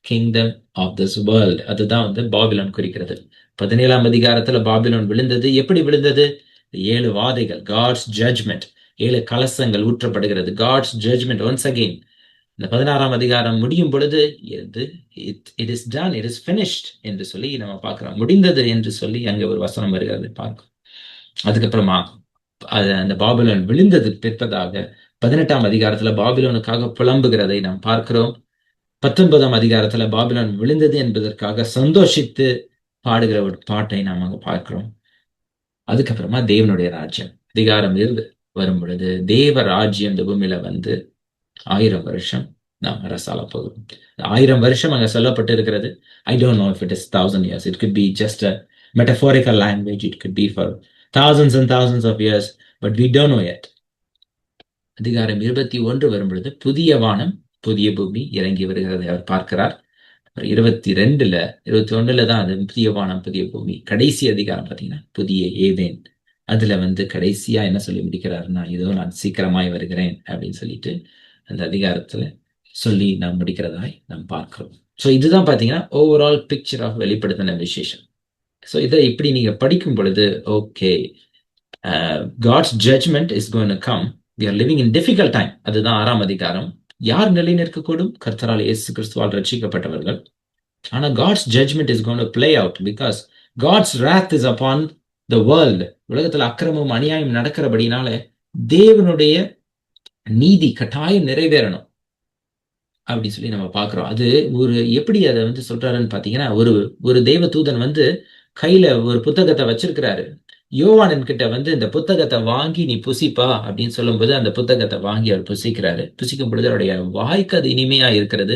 Speaker 1: kingdom of this world. அதுதான் பாபிலோன் குறிக்கிறது. 17ஆம் அதிகாரத்துல பாபிலோன் விழுந்தது. எப்படி விழுந்தது? 7 வாதைகள், God's judgment, 7 கலசங்கள் ஊற்றப்படுகிறது, God's judgment once again. இந்த 16ஆம் அதிகாரம் முடியும் பொழுது it is done, it is finished என்று சொல்லி நம்ம பார்க்கிறோம். முடிந்தது என்று சொல்லி அங்க ஒரு வசனம் வருகிறது பார்க்கிறோம். அதுக்கப்புறமா அந்த பாபிலோன் விழுந்தது பிற்பதாக 18ஆம் அதிகாரத்துல பாபிலோனுக்காக புலம்புகிறதை நாம் பார்க்கிறோம். 19ஆம் அதிகாரத்துல பாபிலோன் விழுந்தது என்பதற்காக சந்தோஷித்து பாடுகிற ஒரு பாட்டை நாம் அங்க பார்க்கிறோம். அதுக்கப்புறமா தேவனுடைய ராஜ்யம் அதிகாரம் வரும் பொழுது தேவ ராஜ்யம் இந்த பூமியில 1000 வருஷம் நாம் அரசாள போகிறோம். 1000 வருஷம் அங்க சொல்லப்பட்டு இருக்கிறது. I don't know if it is 1000 years. It could be just a metaphorical language. It could be for thousands and thousands of years, but we don't know yet. அதிகாரம் 21 வரும் பொழுது புதிய வானம் புதிய பூமி இறங்கி வருகிறதை அவர் பார்க்கிறார். 21 தான் அது புதிய வானம் புதிய பூமி. கடைசி அதிகாரம் பாத்தீங்கன்னா புதிய ஏதேன். அதுல கடைசியா என்ன சொல்லி முடிக்கிறாருன்னா, இதோ நான் சீக்கிரமாய் வருகிறேன் அப்படின்னு சொல்லிட்டு அந்த அதிகாரத்துல சொல்லி நாம் முடிக்கிறதாய் நாம் பார்க்கிறோம். ஸோ இதுதான் பாத்தீங்கன்னா ஓவரால் பிக்சர் ஆஃப் வெளிப்படுத்தின விசேஷம். ஸோ இதை இப்படி நீங்க படிக்கும் பொழுது okay, God's judgement is going to come. we are living in difficult time. அதுதான் 6ஆம் அதிகாரம். யார் நிலை நிற்கக்கூடும்? கர்த்தரால் இயேசு கிறிஸ்துவால் ரட்சிக்கப்பட்டவர்கள். ஆனா God's judgment is going to play out because God's wrath is upon the world. உலகத்துல அக்கிரமம் அநியாயம் நடக்கிறபடினால தேவனுடைய நீதி கட்டாயம் நிறைவேறணும் அப்படி சொல்லி நம்ம பார்க்கிறோம். அது ஒரு எப்படி அதை சொல்றாருன்னு பாத்தீங்கன்னா, ஒரு தேவ தூதன் கையில ஒரு புத்தகத்தை வச்சிருக்கிறாரு. யோவானன் கிட்ட இந்த புத்தகத்தை வாங்கி நீ புசிப்பா அப்படின்னு சொல்லும்போது அந்த புத்தகத்தை வாங்கி அவர் புசிக்கிறாரு. புசிக்கும் பொழுது அவருடைய வாய்க்கு அது இனிமையா இருக்கிறது,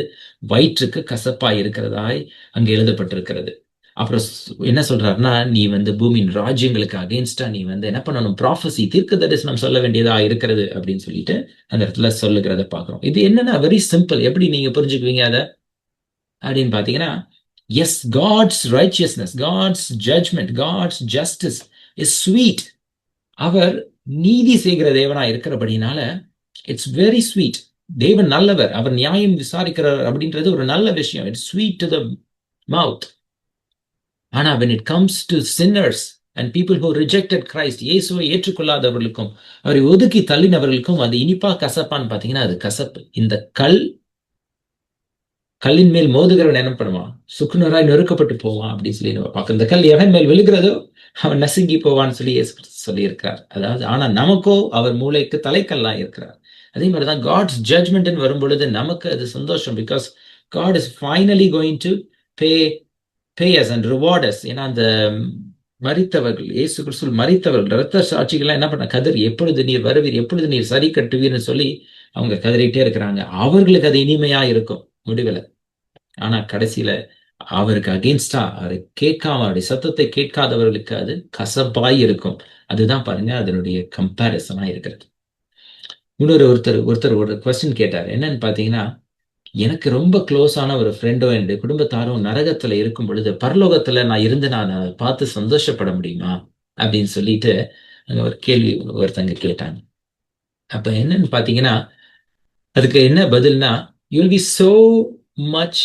Speaker 1: வயிற்றுக்கு கசப்பா இருக்கிறதாய் அங்க எழுதப்பட்டிருக்கிறது. அப்புறம் என்ன சொல்றாருன்னா, நீ பூமியின் ராஜ்யங்களுக்கு அகேன்ஸ்டா நீ என்ன பண்ணணும், ப்ராஃபசி தீர்க்க தரிசனம் சொல்ல வேண்டியதா இருக்கிறது அப்படின்னு சொல்லிட்டு அந்த இடத்துல சொல்லுகிறத பாக்குறோம். இது என்னன்னா வெரி சிம்பிள். எப்படி நீங்க புரிஞ்சுக்குவீங்க அதை அப்படின்னு பாத்தீங்கன்னா, yes, God's righteousness, God's judgement, God's justice is sweet. அவர் நீதி செய்கிற தேவனா இருக்கிறபடினால இட்ஸ் வெரி ஸ்வீட். தேவன் நல்லவர், அவர் நியாயம் விசாரிக்கிறார் அப்படின்றது ஒரு நல்ல விஷயம். இட்ஸ் ஸ்வீட் டு த மவுத். ஆனா when it comes to sinners and people who rejected Christ, இயேசுவை ஏற்றுக்கொள்ளாதவர்களுக்கும் அவரை ஒதுக்கி தள்ளினவர்களுக்கும் அது இனிப்பா கசப்பான்னு பாத்தீங்கன்னா அது கசப்பு. இந்த கல்லின் மேல் மோதுகிறவன் என்ன பண்ணுவான்? சுக்குநராய் நொறுக்கப்பட்டு போவான் அப்படின்னு சொல்லி நம்ம பார்க்க. இந்த கல் எவன் மேல் விழுகிறதோ அவன் நசுங்கி போவான்னு சொல்லி சொல்லியிருக்கிறார். அதாவது ஆனா நமக்கோ அவர் மூளைக்கு தலைக்கல்லா இருக்கிறார். அதே மாதிரிதான் காட்ஸ் ஜட்ஜ்மெண்ட் வரும் பொழுது நமக்கு அது சந்தோஷம். Because God is finally going to pay us and reward us. ஏன்னா அந்த மரித்தவர்கள், இயேசு கிறிஸ்துவில் மரித்தவர்கள், இரத்த சாட்சிகள்லாம் என்ன பண்ண, கதறி எப்பொழுது நீர் வருவீர், எப்பொழுது நீர் சரி கட்டுவீர்னு சொல்லி அவங்க கதறிட்டே இருக்கிறாங்க. அவர்களுக்கு அது இனிமையா இருக்கும் முடிவில். ஆனா கடைசியில அவருக்கு அகேன்ஸ்டா அவரை கேட்காம, அவருடைய சத்தத்தை கேட்காதவர்களுக்கு அது கசப்பாய் இருக்கும். அதுதான் பாருங்க அதனுடைய கம்பேரிசனா இருக்கிறது. ஒருத்தர் ஒரு கொஸ்டின் கேட்டார். என்னன்னு பாத்தீங்கன்னா, எனக்கு ரொம்ப க்ளோஸான ஒரு ஃப்ரெண்டோ என்னுடைய குடும்பத்தாரும் நரகத்துல இருக்கும் பொழுது பரலோகத்துல நான் இருந்து நான் அதை பார்த்து சந்தோஷப்பட முடியுமா அப்படின்னு சொல்லிட்டு ஒரு கேள்வி ஒருத்தங்க கேட்டாங்க. அப்ப என்னன்னு பாத்தீங்கன்னா அதுக்கு என்ன பதில்னா, you will be so much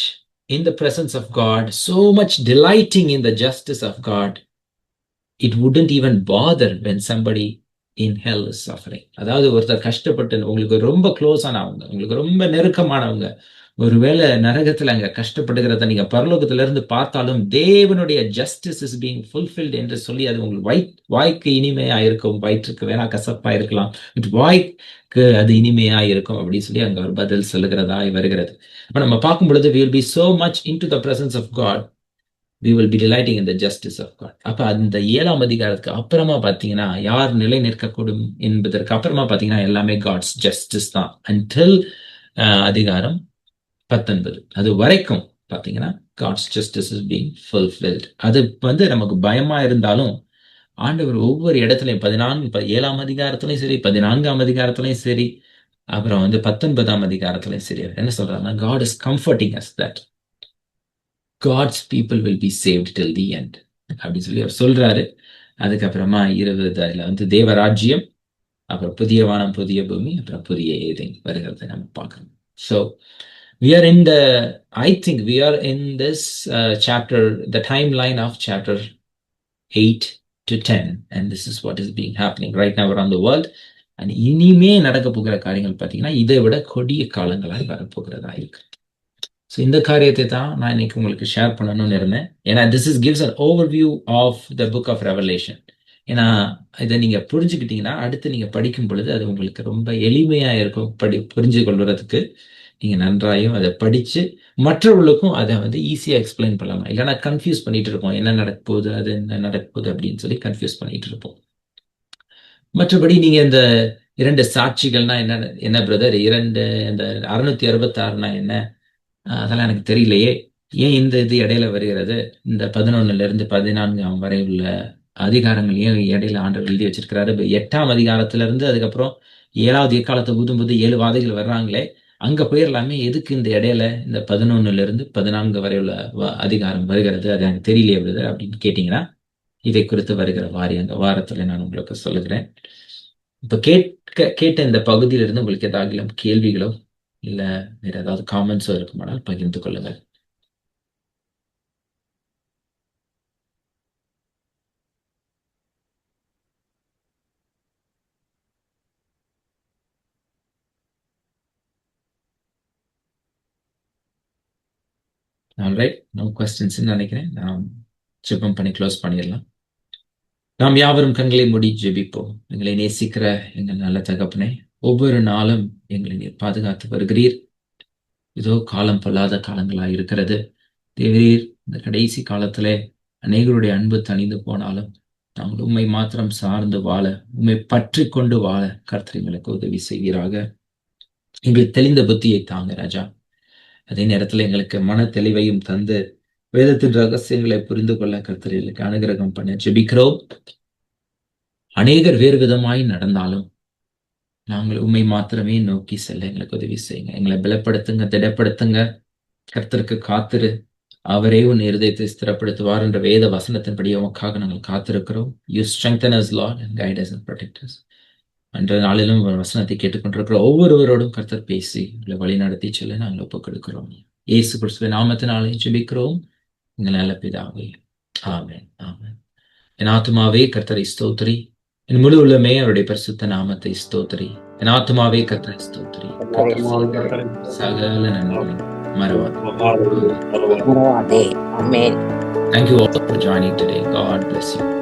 Speaker 1: in the presence of God, so much delighting in the justice of God, it wouldn't even bother when somebody in hell is suffering. அதாவது ஒருத்தர் கஷ்டப்பட்டு உங்களுக்கு ரொம்ப க்ளோஸ் ஆனவங்க, உங்களுக்கு ரொம்ப நெருக்கமானவங்க ஒருவேளை நரகத்துல அங்க கஷ்டப்படுகிறத நீங்க பரலோகத்துல இருந்து பார்த்தாலும் தேவனுடைய ஜஸ்டிஸ் இஸ் பீங் ஃபுல்ஃபில்ட் என்று சொல்லி அது உங்களுக்கு வாய்க்கு இனிமையா இருக்கும், வயிற்றுக்கு வேணா கசப்பா இருக்கலாம், வாய்க்கு அது இனிமையா இருக்கும் அப்படின்னு சொல்லி அங்க ஒரு பதில் சொல்லுகிறதா வருகிறது. அப்ப நம்ம பார்க்கும் பொழுது we will be so much into the presence of God, we will be delighting in the justice of God. அப்ப அந்த 7ஆம் அதிகாரத்துக்கு அப்புறமா பாத்தீங்கன்னா யார் நிலை நிற்கக்கூடும் என்பதற்கு அப்புறமா பாத்தீங்கன்னா எல்லாமே காட்ஸ் ஜஸ்டிஸ் தான் until அதிகாரம் 19. அது வரைக்கும் பாத்தீங்கன்னா God's justice is being fulfilled. அது நமக்கு பயமா இருந்தாலும் ஆண்டவர் ஒவ்வொரு இடத்துலையும் 7ஆம் அதிகாரத்திலையும் சரி, 14ஆம் அதிகாரத்திலையும் சரி, அப்புறம் 19ஆம் அதிகாரத்திலையும் சரி என்ன சொல்றாங்கன்னா God is comforting us that God's people will be saved till the end அப்படின்னு சொல்லி அவர் சொல்றாரு. அதுக்கப்புறமா 20 தேவராஜ்யம், அப்புறம் புதிய வானம் புதிய பூமி, அப்புறம் புதிய ஏதேன் வருகிறதை நம்ம பார்க்கணும். So we are in I think we are in this chapter, the timeline of chapter 8 to 10, and this is what is being happening right now around the world. And இனிமே நடக்க போகிற காரியங்கள் பார்த்தீங்கன்னா இதை விட கொடிய காலங்களாய் வரப்போகிறதா இருக்கு. ஸோ இந்த காரியத்தை தான் நான் இன்னைக்கு உங்களுக்கு ஷேர் பண்ணணும்னு இருந்தேன். ஏன்னா this gives an overview of the book of Revelation. ஏன்னா இதை நீங்க புரிஞ்சுக்கிட்டீங்கன்னா அடுத்து நீங்க படிக்கும் பொழுது அது உங்களுக்கு ரொம்ப எளிமையா இருக்கும் புரிஞ்சு கொள்வதற்கு. நீங்க நன்றாயும் அதை படிச்சு மற்றவர்களுக்கும் அதை ஈஸியா எக்ஸ்பிளைன் பண்ணலாம். இல்லைன்னா கன்ஃபியூஸ் பண்ணிட்டு இருப்போம், என்ன நடக்க போகுது அது என்ன நடக்க போகுது அப்படின்னு சொல்லி கன்ஃபியூஸ் பண்ணிட்டு இருப்போம். மற்றபடி நீங்க இந்த 2 சாட்சிகள்னா என்ன பிரதர், இந்த 666னா என்ன, அதெல்லாம் எனக்கு தெரியலையே, ஏன் இந்த இது இடையில வருகிறது, இந்த 11ல இருந்து 14 வரை உள்ள அதிகாரங்கள் ஏன் இடையில ஆண்டவர் எழுதி வச்சிருக்கிறாரு, 8ஆம் அதிகாரத்துல இருந்து அதுக்கப்புறம் 7வது எக்காலத்தை ஊதும்போது 7 வாதைகள் வர்றாங்களே, அங்க போயிடலாமே, எதுக்கு இந்த இடையில இந்த 11ல இருந்து 14 வரை உள்ள அதிகாரம் வருகிறது, அது எனக்கு தெரியலையே வருது அப்படின்னு கேட்டீங்கன்னா இதை குறித்து வருகிற வாரத்துல நான் உங்களுக்கு சொல்லுகிறேன். இப்ப கேட்ட இந்த பகுதியிலிருந்து உங்களுக்கு ஏதாவது கேள்விகளோ இல்ல வேற ஏதாவது காமெண்ட்ஸோ இருக்குமானால் பகிர்ந்து கொள்ளுங்கள். ஆல்ரைட், நோ கொஸ்டின்ஸ் நினைக்கிறேன். நாம் ஜெபம் பண்ணி க்ளோஸ் பண்ணிடலாம். நாம் யாவரும் கண்களை மூடி ஜெபிப்போம். எங்களை நேசிக்கிற எங்கள் நல்ல தகப்பனே, ஒவ்வொரு நாளும் எங்களை நீர் பாதுகாத்து வருகிறீர். இதோ காலம் பொல்லாத காலங்களா இருக்கிறது தேவரீர். இந்த கடைசி காலத்திலே அநேகருடைய அன்பு தணிந்து போனாலும் நாங்கள் உண்மை மாத்திரம் சார்ந்து வாழ, உண்மை பற்றி கொண்டு வாழ கர்த்தர் எங்களுக்கு உதவி செய்வீராக. எங்களுக்கு தெளிந்த புத்தியை தாங்க ராஜா. அதே நேரத்தில் எங்களுக்கு மன தெளிவையும் தந்து வேதத்தின் ரகசியங்களை புரிந்து கொள்ள கர்த்தர் எங்களுக்கு அனுகிரகம் பண்ண ஜெபிக்கிறோம். அநேகர் வேறு விதமாய் நடந்தாலும் நாங்கள் உண்மை மாத்திரமே நோக்கி செல்ல எங்களுக்கு உதவி செய்யுங்க. எங்களை பலப்படுத்துங்க, திடப்படுத்துங்க. கர்த்தருக்கு காத்திரு, அவரே உன் இருதயத்தை ஸ்திரப்படுத்துவார் என்ற வேத வசனத்தின்படி உமக்காக நாங்கள் காத்திருக்கிறோம். You strengthen us, Lord, and guide us and protect us. அன்ற நாளிலும் வசனத்தை கேட்டுக்கொண்டிருக்கிற ஒவ்வொருவரோடும் கர்த்தர் பேசி உங்களை வழி நடத்தி செல்ல நாங்கள் ஒப்புக் கொடுக்கிறோம். இயேசு கிறிஸ்துவின் நாமத்தினாலே ஜெபிக்கிறோம் எங்கள் நல்ல பிதாவே, ஆமென், ஆமென். என் ஆத்துமாவே கர்த்தரை ஸ்தோத்திரி, என் முழு உள்ளமே அவருடைய பரிசுத்த நாமத்தை ஸ்தோத்திரி. என் ஆத்துமாவே கர்த்தரை ஸ்தோத்திரி, சகல நன்மைகளையும் மறவாதே.
Speaker 3: Amen.
Speaker 1: Thank you all for joining today. God bless you.